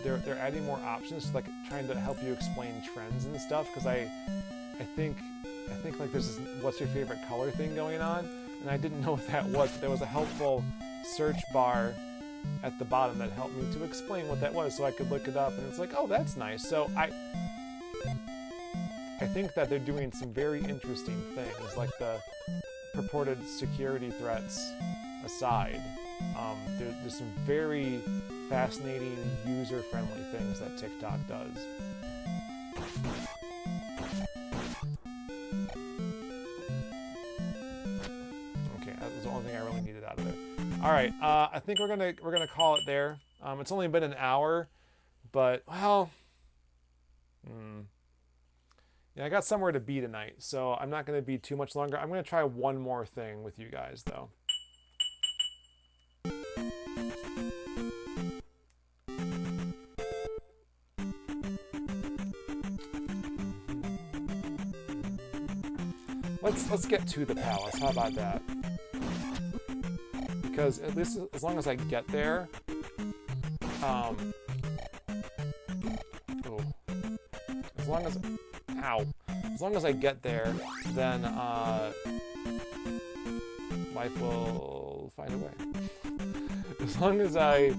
they're adding more options, like trying to help you explain trends and stuff, because I think like there's this what's your favorite color thing going on, and I didn't know what that was, but there was a helpful search bar at the bottom that helped me to explain what that was, so I could look it up, and it's like, oh, that's nice. So I think that they're doing some very interesting things, like the purported security threats aside. There's some very fascinating, user-friendly things that TikTok does. Okay, that was the only thing I really needed out of there. All right, I think we're gonna call it there. It's only been an hour, but well, yeah, I got somewhere to be tonight, so I'm not gonna be too much longer. I'm gonna try one more thing with you guys though. let's get to the palace. How about that? Because at least as long as I get there, as long as, as long as I get there, then life will find a way. As long as I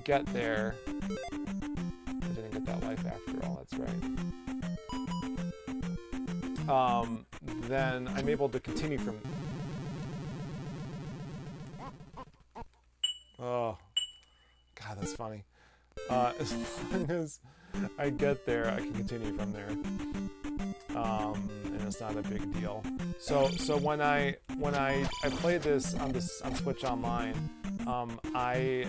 get there, I didn't get that life after all. That's right. Then I'm able to continue from. Oh, God, that's funny. As long as I get there, I can continue from there, and it's not a big deal. So when I played this on Switch Online, I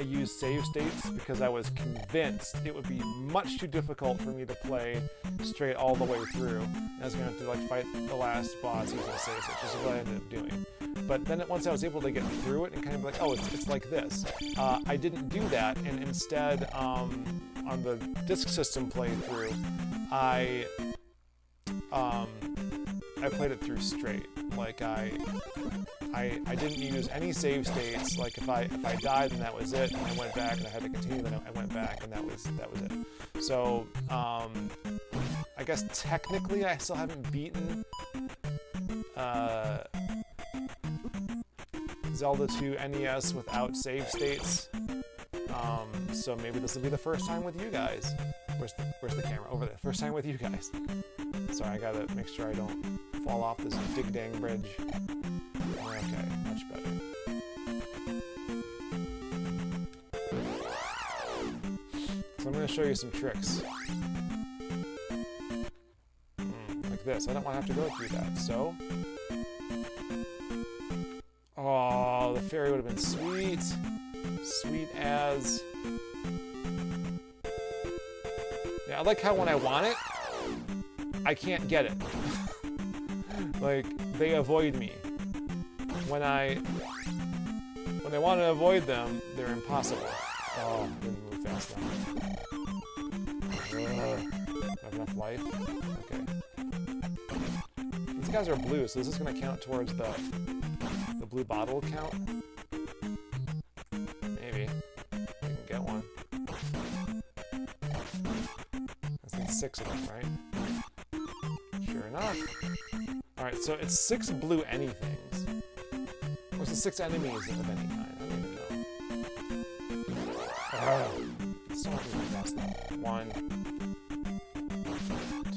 used save states because I was convinced it would be much too difficult for me to play straight all the way through. I was going to have to like fight the last boss using save states, which is what I ended up doing. But then once I was able to get through it and kind of like, oh, it's like this, I didn't do that, and instead on the disk system playthrough, I played it through straight. Like I didn't use any save states. Like if I died, then that was it, and I went back and I had to continue, then I went back, and that was it. So I guess technically I still haven't beaten Zelda II NES without save states. So maybe this will be the first time with you guys. Where's the camera? Over there. First time with you guys. Sorry, I gotta make sure I don't fall off this dig-dang bridge. Okay, much better. So I'm gonna show you some tricks. Like this. I don't want to have to go through that, so... Oh, the fairy would have been sweet. Sweet as... Yeah, I like how when I want it, I can't get it. Like, they avoid me. When I want to avoid them, they're impossible. Oh, I didn't move fast enough. Have enough life? Okay. These guys are blue, so this is going to count towards the blue bottle count? Maybe. I can get one. That's like 6 of them, right? Sure enough. Alright, so it's 6 blue anythings. Or is it 6 enemies of any kind? I don't even know. It's so much fast though. 1,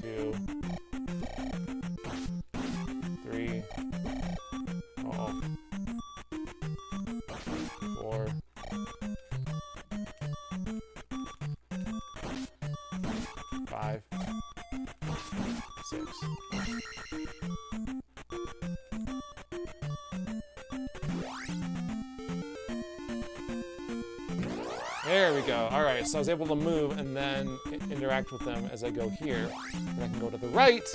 2, 3. Uh-oh. 4. 5. 6. There we go. Alright, so I was able to move and then interact with them as I go here. And I can go to the right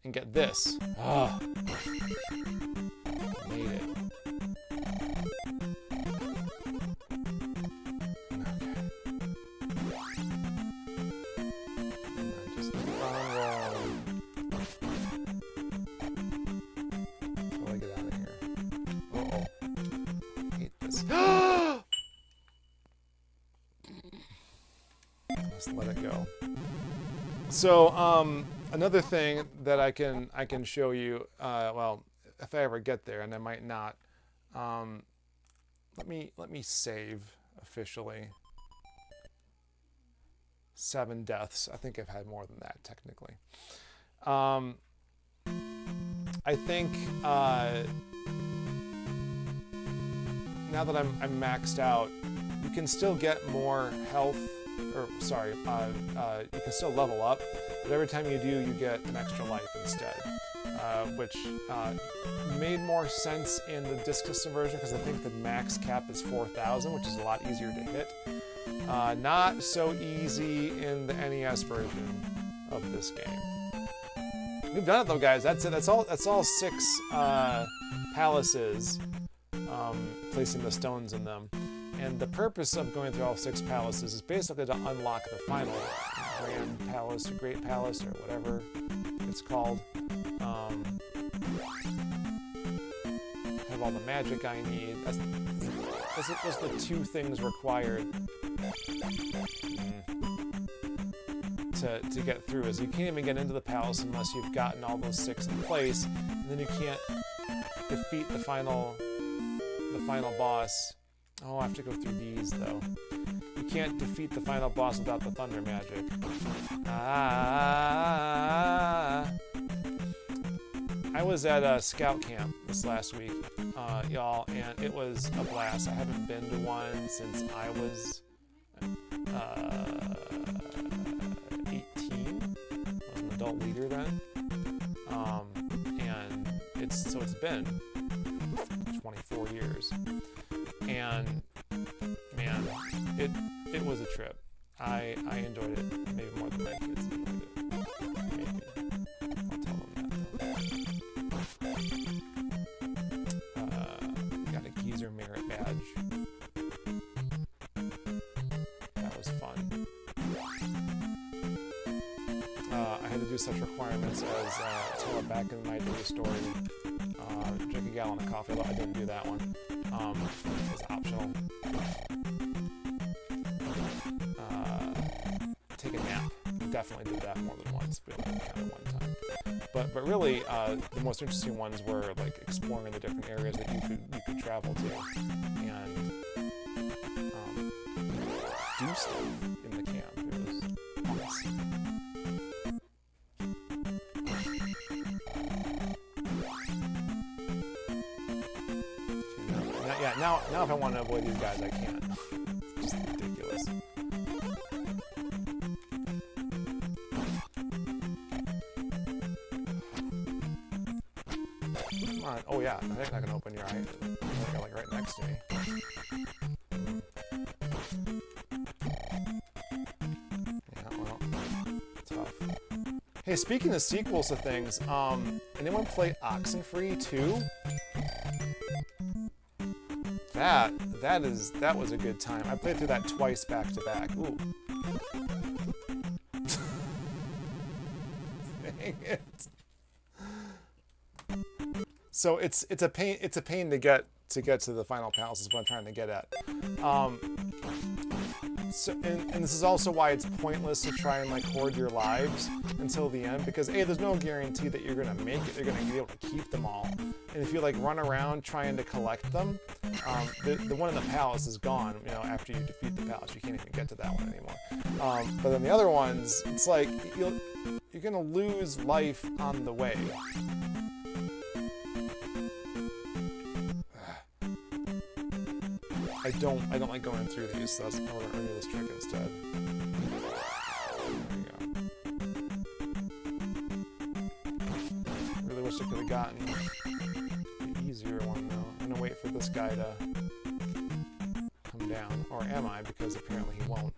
and get this. Ah. Made it. Okay. And then just keep on rolling. Until I get out of here. Uh-oh. I hate this. Just let it go. So, another thing that I can show you, well, if I ever get there, and I might not, let me save officially. 7 deaths. I think I've had more than that technically. I think now that I'm maxed out, you can still get more health. Or sorry, you can still level up, but every time you do, you get an extra life instead, which made more sense in the disc system version because I think the max cap is 4,000, which is a lot easier to hit. Not so easy in the NES version of this game. We've done it though, guys. That's it. That's all 6 palaces, placing the stones in them. And the purpose of going through all 6 palaces is basically to unlock the final Grand Palace or Great Palace or whatever it's called. have all the magic I need. Those are the 2 things required to get through. Is you can't even get into the palace unless you've gotten all those 6 in place, and then you can't defeat the final boss. Oh, I have to go through these though. You can't defeat the final boss without the thunder magic. I was at a scout camp this last week, y'all, and it was a blast. I haven't been to one since I was 18. I was an adult leader then, and it's been 24 years, and man, it was a trip. I enjoyed it maybe more than my kids enjoyed it. Maybe. I'll tell them that though. Got a geezer merit badge. That was fun. I had to do such requirements as tell it back in my daily story. Drink a gallon of coffee, although I didn't do that one. It was optional. Take a nap. Definitely did that more than once, but kind of one time. But really, the most interesting ones were like exploring the different areas that you could travel to and do stuff in the camp. It was awesome. Now if I want to avoid these guys, I can't. It's just ridiculous. Come on. Oh yeah, they're not gonna open your eye. They're like right next to me. Yeah, well, tough. Hey, speaking of sequels to things, anyone play Oxenfree 2? That was a good time. I played through that twice back to back. Ooh. Dang it. So it's a pain to get to the final palace is what I'm trying to get at. So and this is also why it's pointless to try and like hoard your lives until the end, because A, there's no guarantee that you're gonna make it. You're gonna be able to keep them all. And if you like run around trying to collect them, the one in the palace is gone. You know, after you defeat the palace, you can't even get to that one anymore. But then the other ones, it's like you're gonna lose life on the way. I don't like going through these, so I'm gonna do this trick instead. There you go. Really wish I could have gotten the easier one though. I'm gonna wait for this guy to come down, or am I? Because apparently he won't.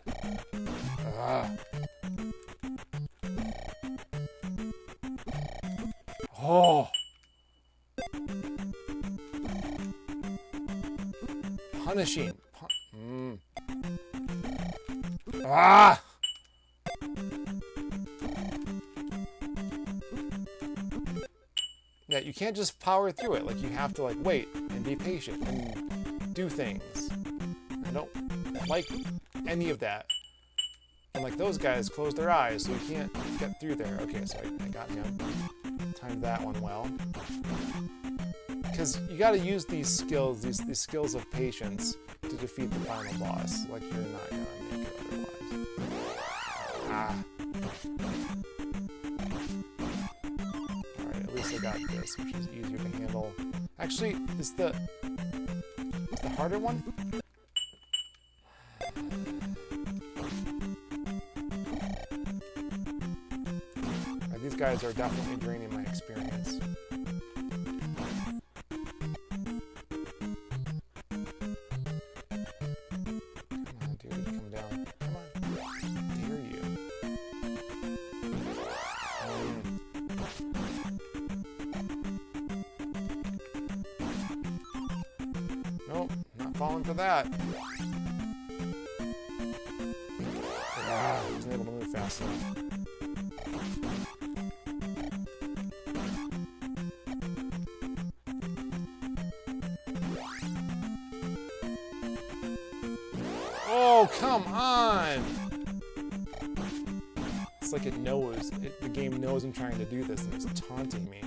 Oh. Punishing. Ah! Yeah, you can't just power through it. Like, you have to, like, wait and be patient and do things. I don't like any of that. And, like, those guys close their eyes, so you can't get through there. Okay, so I got him. Timed that one well. Because you got to use these skills, these skills of patience to defeat the final boss. Like, you're not going to make it otherwise. Ah. Alright, at least I got this, which is easier to handle. Actually, is the harder one? These guys are definitely draining my experience. Falling for that. I wasn't able to move fast enough. Oh, come on! It's like it knows, the game knows I'm trying to do this and it's taunting me.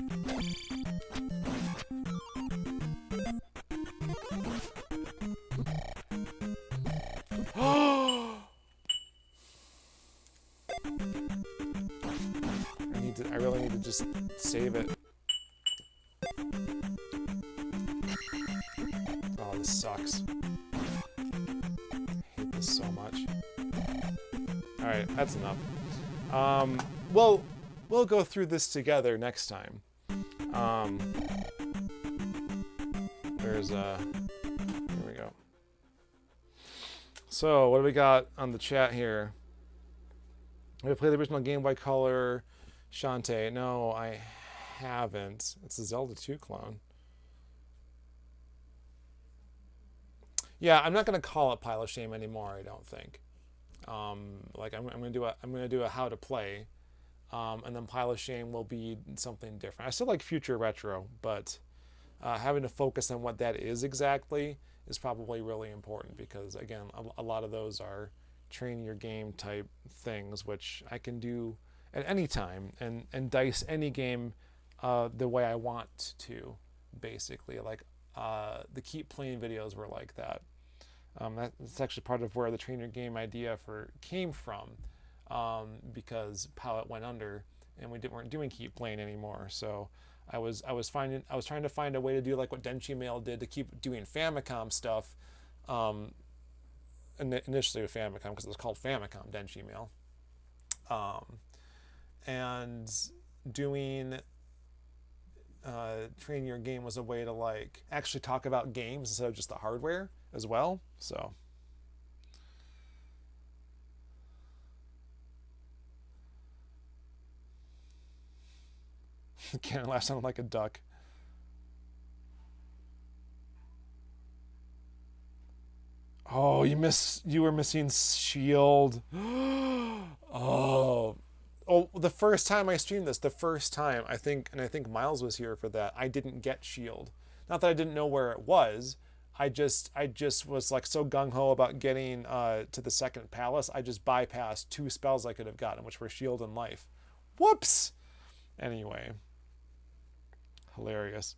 I really need to just save it. Oh, this sucks. I hate this so much. Alright, that's enough. We'll go through this together next time. Here we go. So, what do we got on the chat here? Have you played the original Game Boy Color Shantae? No, I haven't. It's a Zelda II clone. Yeah, I'm not gonna call it Pile of Shame anymore. I don't think. Like I'm gonna do a how to play, and then Pile of Shame will be something different. I still like Future Retro, but having to focus on what that is exactly is probably really important because again, a lot of those are train your game type things, which I can do at any time and dice any game the way I want to, basically. Like the keep playing videos were like that. That's actually part of where the train your game idea came from, because Palette went under and we weren't doing keep playing anymore. So I was trying to find a way to do like what Denchi Mail did to keep doing Famicom stuff. Initially with Famicom because it was called Famicom Denchi Mail. And doing train your game was a way to like actually talk about games instead of just the hardware as well. So Cannon laugh sounded like a duck. Oh, you were missing Shield. Oh, the first time I streamed this, I think Miles was here for that, I didn't get Shield. Not that I didn't know where it was. I just was like so gung-ho about getting to the second palace. I just bypassed 2 spells I could have gotten, which were Shield and Life. Whoops. Anyway. Hilarious.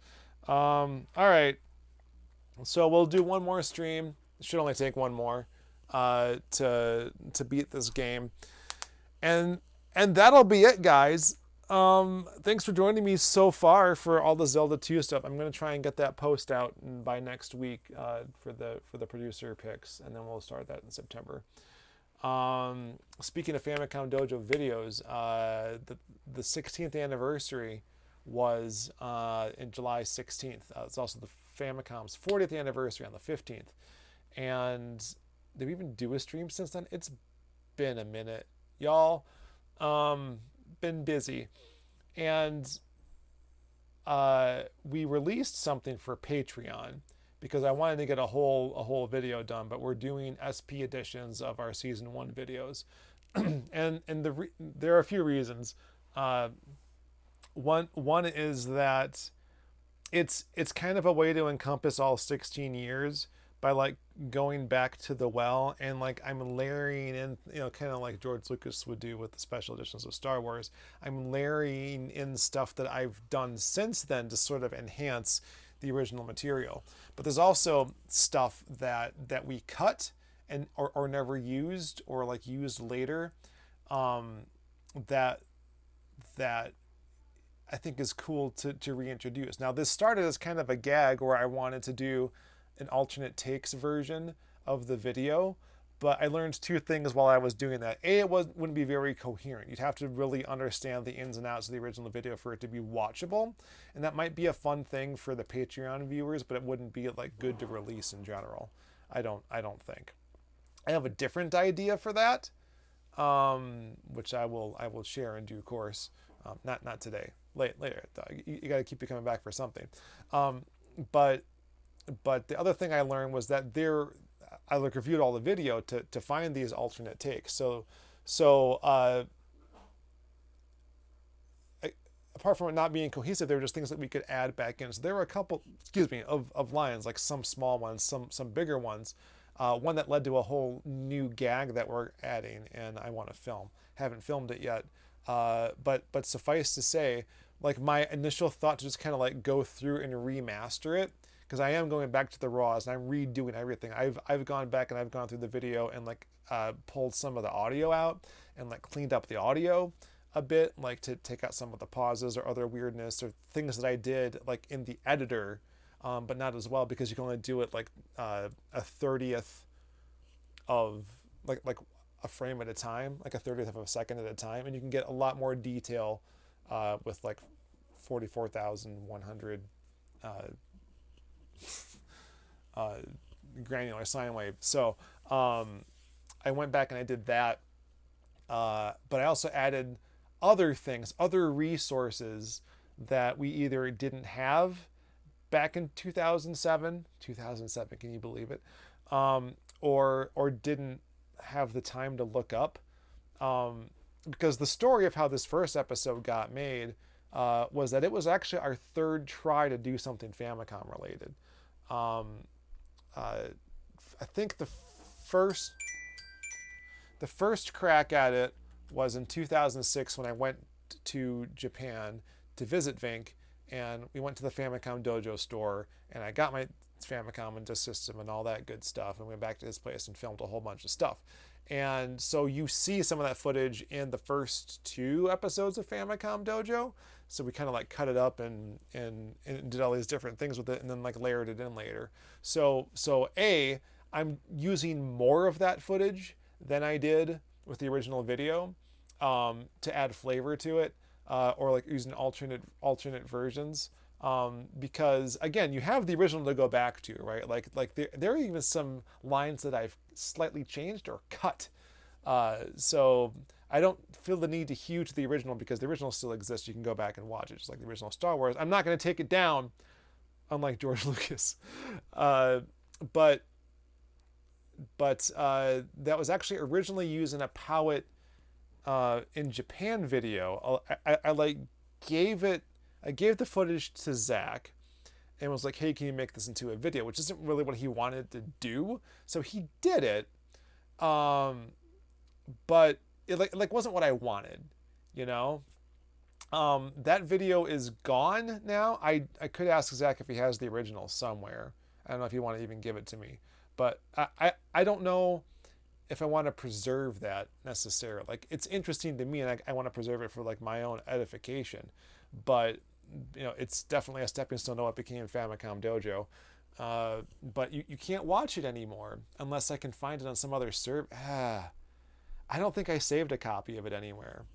All right. So we'll do one more stream. It should only take one more to beat this game. And that'll be it, guys. Thanks for joining me so far for all the Zelda 2 stuff. I'm going to try and get that post out by next week for the producer picks, and then we'll start that in September. Speaking of Famicom Dojo videos, the 16th anniversary was in July 16th. It's also the Famicom's 40th anniversary on the 15th. And did we even do a stream since then? It's been a minute, y'all. Been busy, and we released something for Patreon because I wanted to get a whole video done, but we're doing SP editions of our season 1 videos. and there are a few reasons. One is that it's kind of a way to encompass all 16 years by like going back to the well, and like I'm layering in, kind of like George Lucas would do with the special editions of Star Wars. I'm layering in stuff that I've done since then to sort of enhance the original material. But there's also stuff that we cut and or never used, or like used later, that I think is cool to reintroduce. Now this started as kind of a gag where I wanted to do an alternate takes version of the video, but I learned 2 things while I was doing that. A, it wouldn't be very coherent. You'd have to really understand the ins and outs of the original video for it to be watchable, and that might be a fun thing for the Patreon viewers, but it wouldn't be like good to release in general. I don't think. I have a different idea for that, which I will share in due course. Not today. Later. You got to keep it coming back for something. But the other thing I learned was that I like reviewed all the video to find these alternate takes. So apart from it not being cohesive, there were just things that we could add back in. So there were a couple, of lines, like some small ones, some bigger ones, one that led to a whole new gag that we're adding, and I want to film. Haven't filmed it yet, but suffice to say, like my initial thought to just kind of like go through and remaster it, because I am going back to the raws and I'm redoing everything. I've gone back and I've gone through the video and like pulled some of the audio out and like cleaned up the audio a bit, like to take out some of the pauses or other weirdness or things that I did like in the editor, but not as well, because you can only do it like a 30th of like a frame at a time, like a 30th of a second at a time, and you can get a lot more detail with like 44,100 granular sine wave. So I went back and I did that, but I also added other things, other resources that we either didn't have back in 2007, can you believe it? Or didn't have the time to look up. Because the story of how this first episode got made was that it was actually our third try to do something Famicom related. I think the first crack at it was in 2006 when I went to Japan to visit Vinnk, and we went to the Famicom Dojo store, and I got my Famicom and disk system and all that good stuff, and went back to his place and filmed a whole bunch of stuff. And so you see some of that footage in the first 2 episodes of Famicom Dojo. So we kind of like cut it up and did all these different things with it, and then like layered it in later. So I'm using more of that footage than I did with the original video, to add flavor to it, or like using alternate versions, because again, you have the original to go back to, right? Like there are even some lines that I've slightly changed or cut, so I don't feel the need to hew to the original, because the original still exists. You can go back and watch it, just like the original Star Wars. I'm not going to take it down, unlike George Lucas, but that was actually originally used in a Powit in Japan video. I gave the footage to Zach and was like, hey, can you make this into a video? Which isn't really what he wanted to do. So he did it. But it wasn't what I wanted, you know? That video is gone now. I could ask Zach if he has the original somewhere. I don't know if you want to even give it to me, but I don't know if I want to preserve that necessarily. Like, it's interesting to me, and I want to preserve it for like my own edification, but you know, it's definitely a stepping stone to what became Famicom Dojo. But you can't watch it anymore unless I can find it on some other server. I don't think I saved a copy of it anywhere,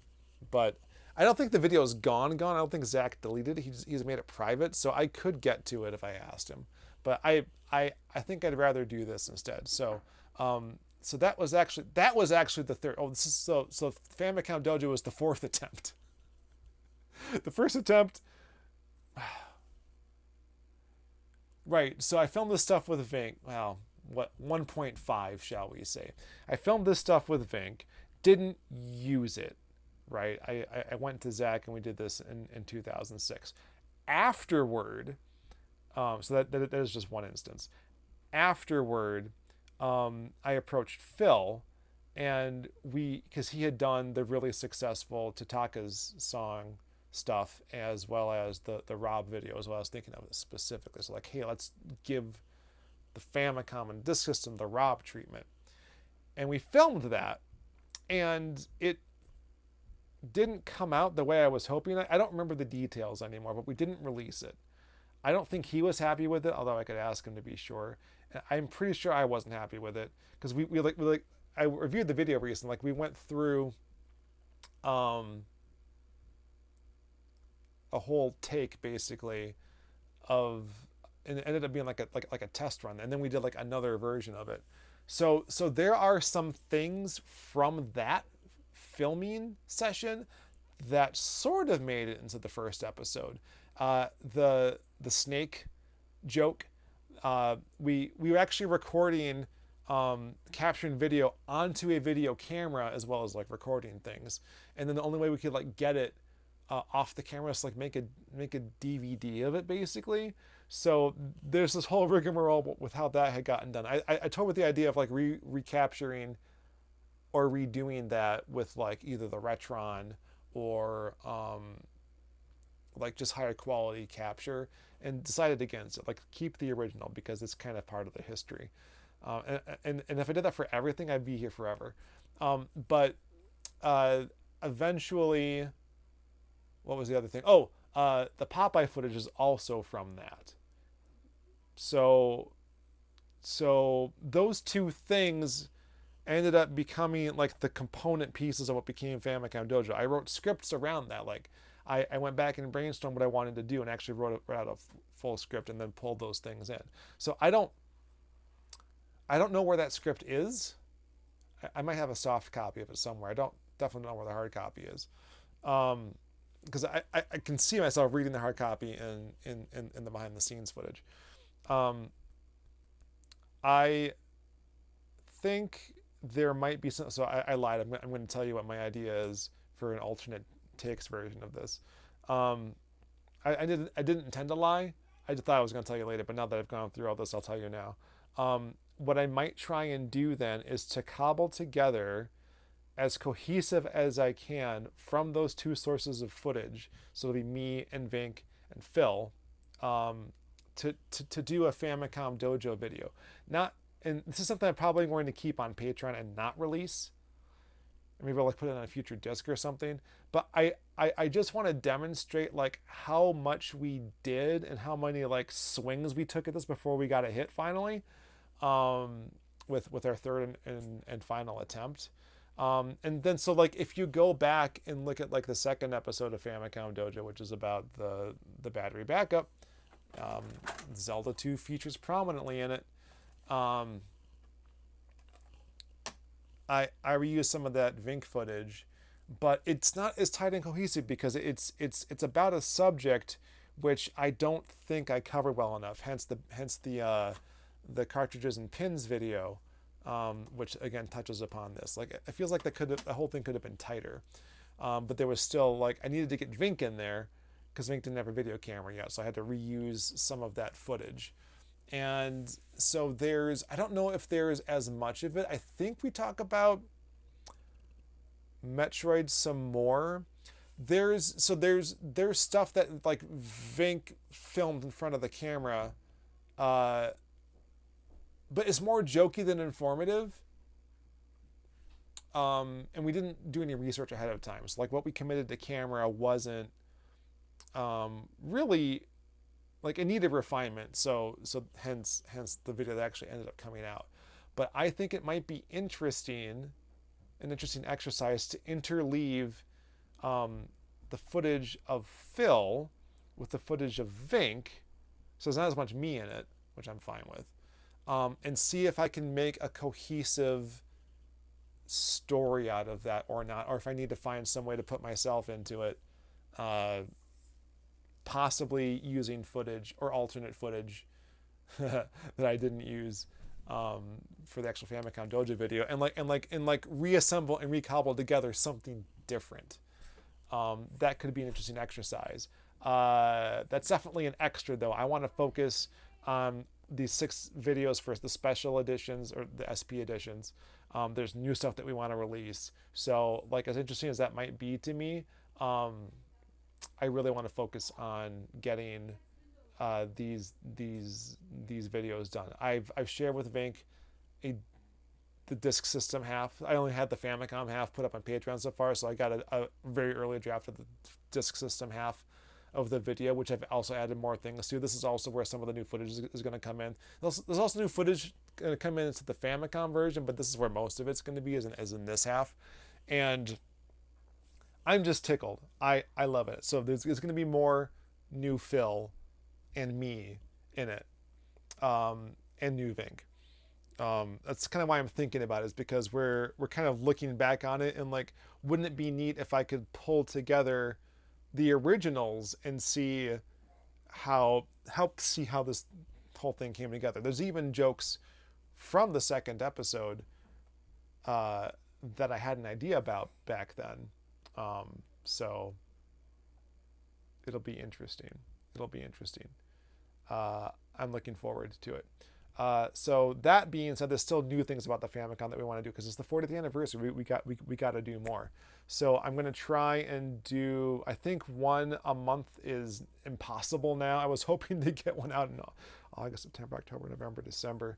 but I don't think the video is gone. I don't think Zach deleted it. He's made it private, so I could get to it if I asked him. But I think I'd rather do this instead. So so that was actually the third. Oh, this is so Famicom Dojo was the 4th attempt. The first attempt. Right. So I filmed this stuff with Vinnk. Well, what, 1.5, shall we say? I filmed this stuff with Vinnk. Didn't use it. Right. I went to Zach and we did this in 2006. Afterward, so that is just one instance. Afterward, I approached Phil, and because he had done the really successful Tataka's song stuff, as well as the Rob video, as well. I was thinking of it specifically. So like, hey, let's give the Famicom and disk system the Rob treatment. And we filmed that, and it didn't come out the way I was hoping. I don't remember the details anymore, but we didn't release it. I don't think he was happy with it, although I could ask him to be sure. I'm pretty sure I wasn't happy with it, because I reviewed the video recently. Like, we went through a whole take basically of, and it ended up being like a test run, and then we did like another version of it. So there are some things from that filming session that sort of made it into the first episode. The snake joke. We were actually recording, capturing video onto a video camera, as well as like recording things. And then the only way we could like get it off the camera, so like make a DVD of it basically. So there's this whole rigmarole with how that had gotten done. I toyed with the idea of like recapturing or redoing that with like either the Retron or like just higher quality capture, and decided against it. Like keep the original because it's kind of part of the history. And if I did that for everything, I'd be here forever. But eventually, what was the other thing? Oh, the Popeye footage is also from that. So those two things ended up becoming like the component pieces of what became Famicom Dojo. I wrote scripts around that. Like I went back and brainstormed what I wanted to do and actually wrote out a full script and then pulled those things in. So I don't know where that script is. I might have a soft copy of it somewhere. I don't definitely know where the hard copy is. Because I can see myself reading the hard copy in the behind the scenes footage. I think there might be some. So I lied. I'm going to tell you what my idea is for an alternate takes version of this. I didn't intend to lie. I just thought I was going to tell you later, but now that I've gone through all this, I'll tell you now. What I might try and do then is to cobble together as cohesive as I can from those two sources of footage. So it'll be me and Vinnk and Phil, to do a Famicom Dojo video. And this is something I'm probably going to keep on Patreon and not release. Maybe I'll like put it on a future disc or something. But I just want to demonstrate like how much we did and how many like swings we took at this before we got a hit finally, with our third and final attempt. And then so like if you go back and look at like the second episode of Famicom Dojo, which is about the battery backup, Zelda II features prominently in it. I reused some of that Vinnk footage, but it's not as tight and cohesive because it's about a subject which I don't think I covered well enough. Hence the cartridges and pins video, which again touches upon this. Like it feels like the whole thing could have been tighter, but there was still like I needed to get Vinnk in there because Vinnk didn't have a video camera yet, so I had to reuse some of that footage. And so I don't know if there's as much of it. I think we talk about Metroid some more. There's stuff that like Vinnk filmed in front of the camera, but it's more jokey than informative. And we didn't do any research ahead of time. So like what we committed to camera wasn't really like it needed refinement. So hence the video that actually ended up coming out. But I think it might be an interesting exercise to interleave the footage of Phil with the footage of Vinnk, so there's not as much me in it, which I'm fine with, and see if I can make a cohesive story out of that or not, or if I need to find some way to put myself into it, possibly using footage or alternate footage that I didn't use for the actual Famicom Dojo video, and like reassemble and recobble together something different. That could be an interesting exercise. That's definitely an extra though. I want to focus on these 6 videos for the special editions or the SP editions. There's new stuff that we want to release. So like as interesting as that might be to me, I really want to focus on getting these videos done. I've shared with Vinnk the disc system half. I only had the Famicom half put up on Patreon so far, so I got a very early draft of the disc system half of the video, which I've also added more things to. This is also where some of the new footage is going to come in. There's also new footage going to come in into the Famicom version, but this is where most of it's going to be, as in this half. And I'm just tickled. I love it. So there's going to be more new Phil and me in it, and new Vinnk. That's kind of why I'm thinking about it, is because we're kind of looking back on it and like, wouldn't it be neat if I could pull together the originals and help see how this whole thing came together. There's even jokes from the second episode that I had an idea about back then. So it'll be interesting. It'll be interesting. I'm looking forward to it. So that being said, there's still new things about the Famicom that we want to do because it's the 40th anniversary. We got to do more. So I'm going to try and do. I think one a month is impossible now. I was hoping to get one out in August, September, October, November, December.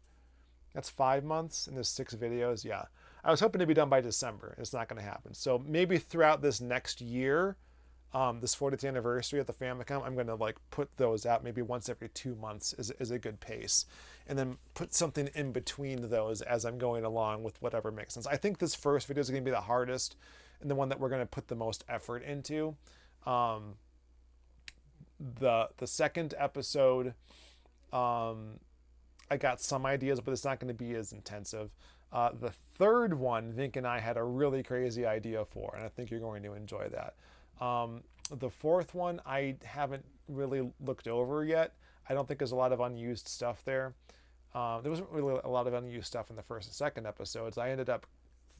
That's 5 months and there's 6 videos. Yeah, I was hoping to be done by December. It's not going to happen. So maybe throughout this next year, this 40th anniversary of the Famicom, I'm going to like put those out maybe once every 2 months is a good pace. And then put something in between those as I'm going along with whatever makes sense. I think this first video is going to be the hardest and the one that we're going to put the most effort into. The second episode, I got some ideas, but it's not going to be as intensive. The third one, Vinnk and I had a really crazy idea for, and I think you're going to enjoy that. The fourth one, I haven't really looked over yet. I don't think there's a lot of unused stuff there. There wasn't really a lot of unused stuff in the first and second episodes. I ended up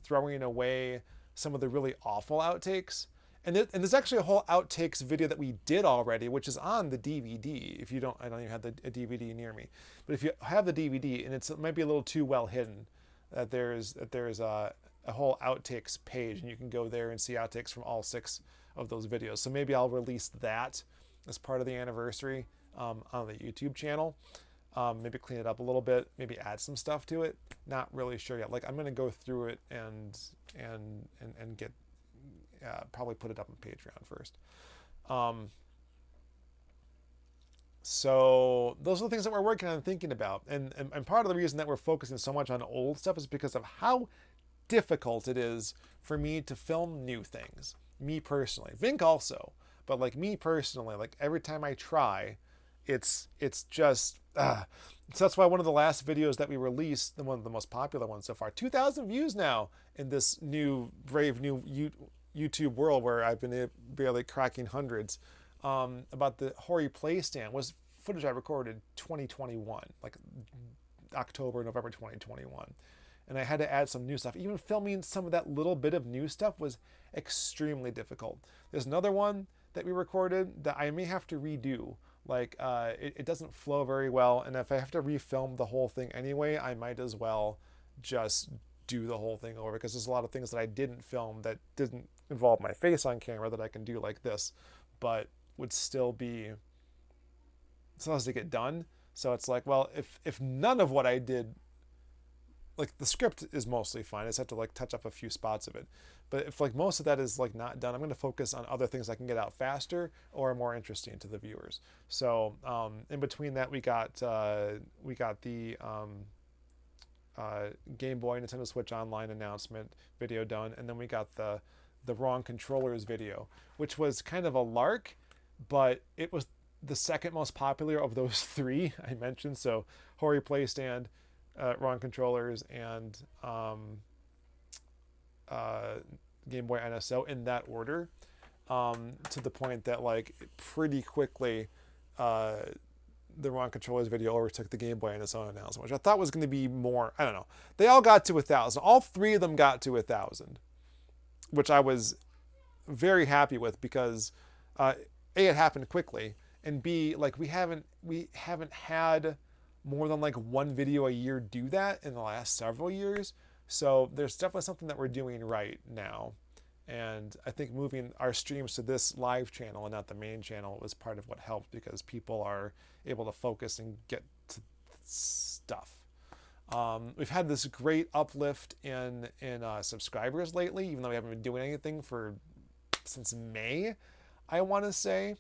throwing away some of the really awful outtakes. And there's actually a whole outtakes video that we did already, which is on the DVD. If you don't, I don't even have a DVD near me. But if you have the DVD, and it might be a little too well hidden, that there's a whole outtakes page, and you can go there and see outtakes from all 6 of those videos. So maybe I'll release that as part of the anniversary on the YouTube channel. Maybe clean it up a little bit, maybe add some stuff to it. Not really sure yet. Like I'm gonna go through it and get probably put it up on Patreon first. So those are the things that we're working on and thinking about. And part of the reason that we're focusing so much on old stuff is because of how difficult it is for me to film new things. Me personally, Vinnk also, but like me personally, like every time I try, it's just so that's why one of the last videos that we released, one of the most popular ones so far, 2,000 views now in this new brave new YouTube world where I've been barely cracking hundreds, about the Hori play stand was footage I recorded 2021, like October, November 2021. And I had to add some new stuff. Even filming some of that little bit of new stuff was extremely difficult. There's another one that we recorded that I may have to redo. Like it doesn't flow very well, and if I have to refilm the whole thing anyway, I might as well just do the whole thing over, because there's a lot of things that I didn't film that didn't involve my face on camera that I can do like this, but would still be supposed to get done. So it's like, well, if none of what I did, like the script is mostly fine, I just have to like touch up a few spots of it. But if like most of that is like not done, I'm going to focus on other things I can get out faster or are more interesting to the viewers. So in between that, we got the Game Boy Nintendo Switch Online announcement video done, and then we got the wrong controllers video, which was kind of a lark, but it was the second most popular of those 3 I mentioned. So Hori Playstand, wrong controllers, and Game Boy NSO in that order, to the point that like pretty quickly the wrong controllers video overtook the Game Boy NSO announcement, which I thought was going to be more. I don't know. They all got to 1,000. All 3 of them got to 1,000, which I was very happy with because A, it happened quickly, and B, like we haven't had more than like 1 video a year do that in the last several years. So there's definitely something that we're doing right now. And I think moving our streams to this live channel and not the main channel was part of what helped, because people are able to focus and get to stuff. We've had this great uplift in subscribers lately, even though we haven't been doing anything since May, I want to say.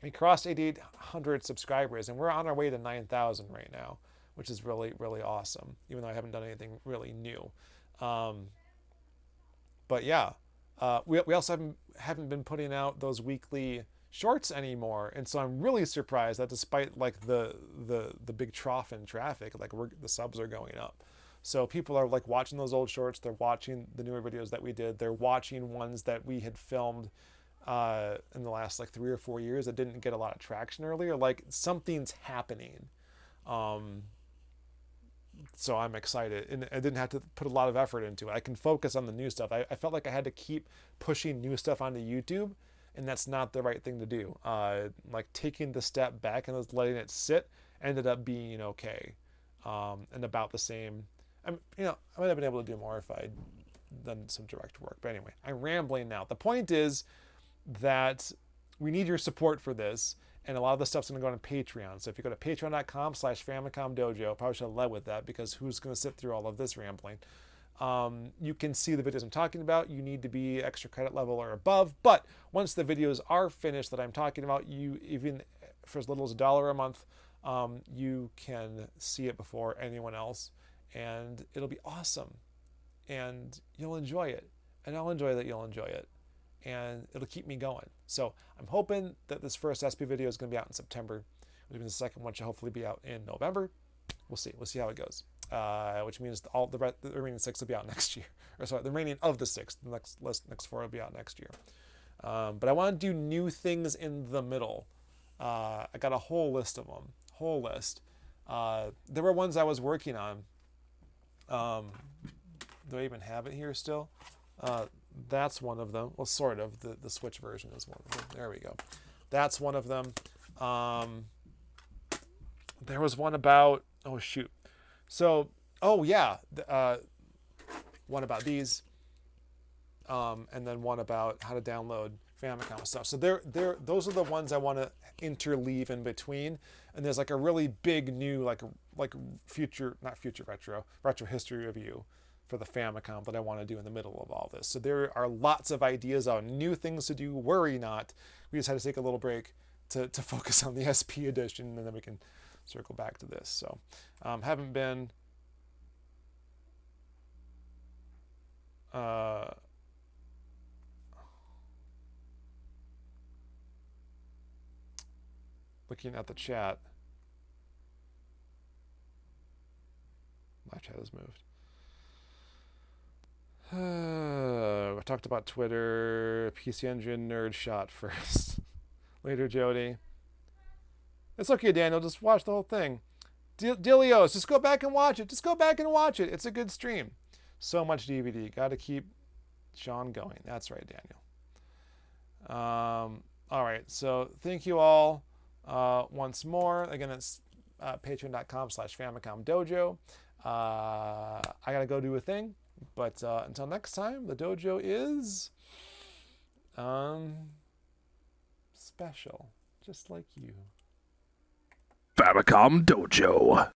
We crossed 8,800 subscribers, and we're on our way to 9,000 right now, which is really, really awesome, even though I haven't done anything really new. But yeah, we also haven't been putting out those weekly shorts anymore, and so I'm really surprised that despite like the big trough in traffic, like the subs are going up. So people are like watching those old shorts, they're watching the newer videos that we did, they're watching ones that we had filmed in the last like 3 or 4 years that didn't get a lot of traction earlier. Like something's happening. So I'm excited, and I didn't have to put a lot of effort into it. I can focus on the new stuff. I felt like I had to keep pushing new stuff onto YouTube and that's not the right thing to do. Like taking the step back and just letting it sit ended up being okay, and about the same. I might have been able to do more if I'd done some direct work. But anyway, I'm rambling now. The point is that we need your support for this, and a lot of the stuff's going to go on Patreon. So if you go to patreon.com/Famicom Dojo, I probably should have led with that, because who's going to sit through all of this rambling? You can see the videos I'm talking about. You need to be extra credit level or above, but once the videos are finished that I'm talking about, you, even for as little as $1 a month, you can see it before anyone else, and it'll be awesome, and you'll enjoy it, and I'll enjoy that you'll enjoy it, and it'll keep me going. So I'm hoping that this first SP video is going to be out in September, which means the second one should hopefully be out in November. We'll see how it goes. Which means all the remaining 6 will be out next year. Or sorry, the remaining of the 6, the next 4 will be out next year. But I want to do new things in the middle. I got a whole list of them. Whole list. There were ones I was working on. Do I even have it here still? That's one of them. Well, sort of. The Switch version is one of them. There we go. That's one of them. There was one about... Oh, shoot. So, oh yeah, one about these, and then one about how to download Famicom stuff. So those are the ones I want to interleave in between. And there's like a really big new, like retro history review for the Famicom that I want to do in the middle of all this. So there are lots of ideas on new things to do. Worry not. We just had to take a little break to focus on the SP edition, and then we can circle back to this. So haven't been looking at the chat. My chat has moved. We talked about Twitter. PC Engine nerd shot first. Later, Jody. It's okay, Daniel. Just watch the whole thing. Dilios, just go back and watch it. Just go back and watch it. It's a good stream. So much DVD. Got to keep Sean going. That's right, Daniel. All right. So thank you all once more. Again, it's patreon.com/Famicom Dojo. I got to go do a thing. But until next time, the dojo is special. Just like you. Famicom Dojo.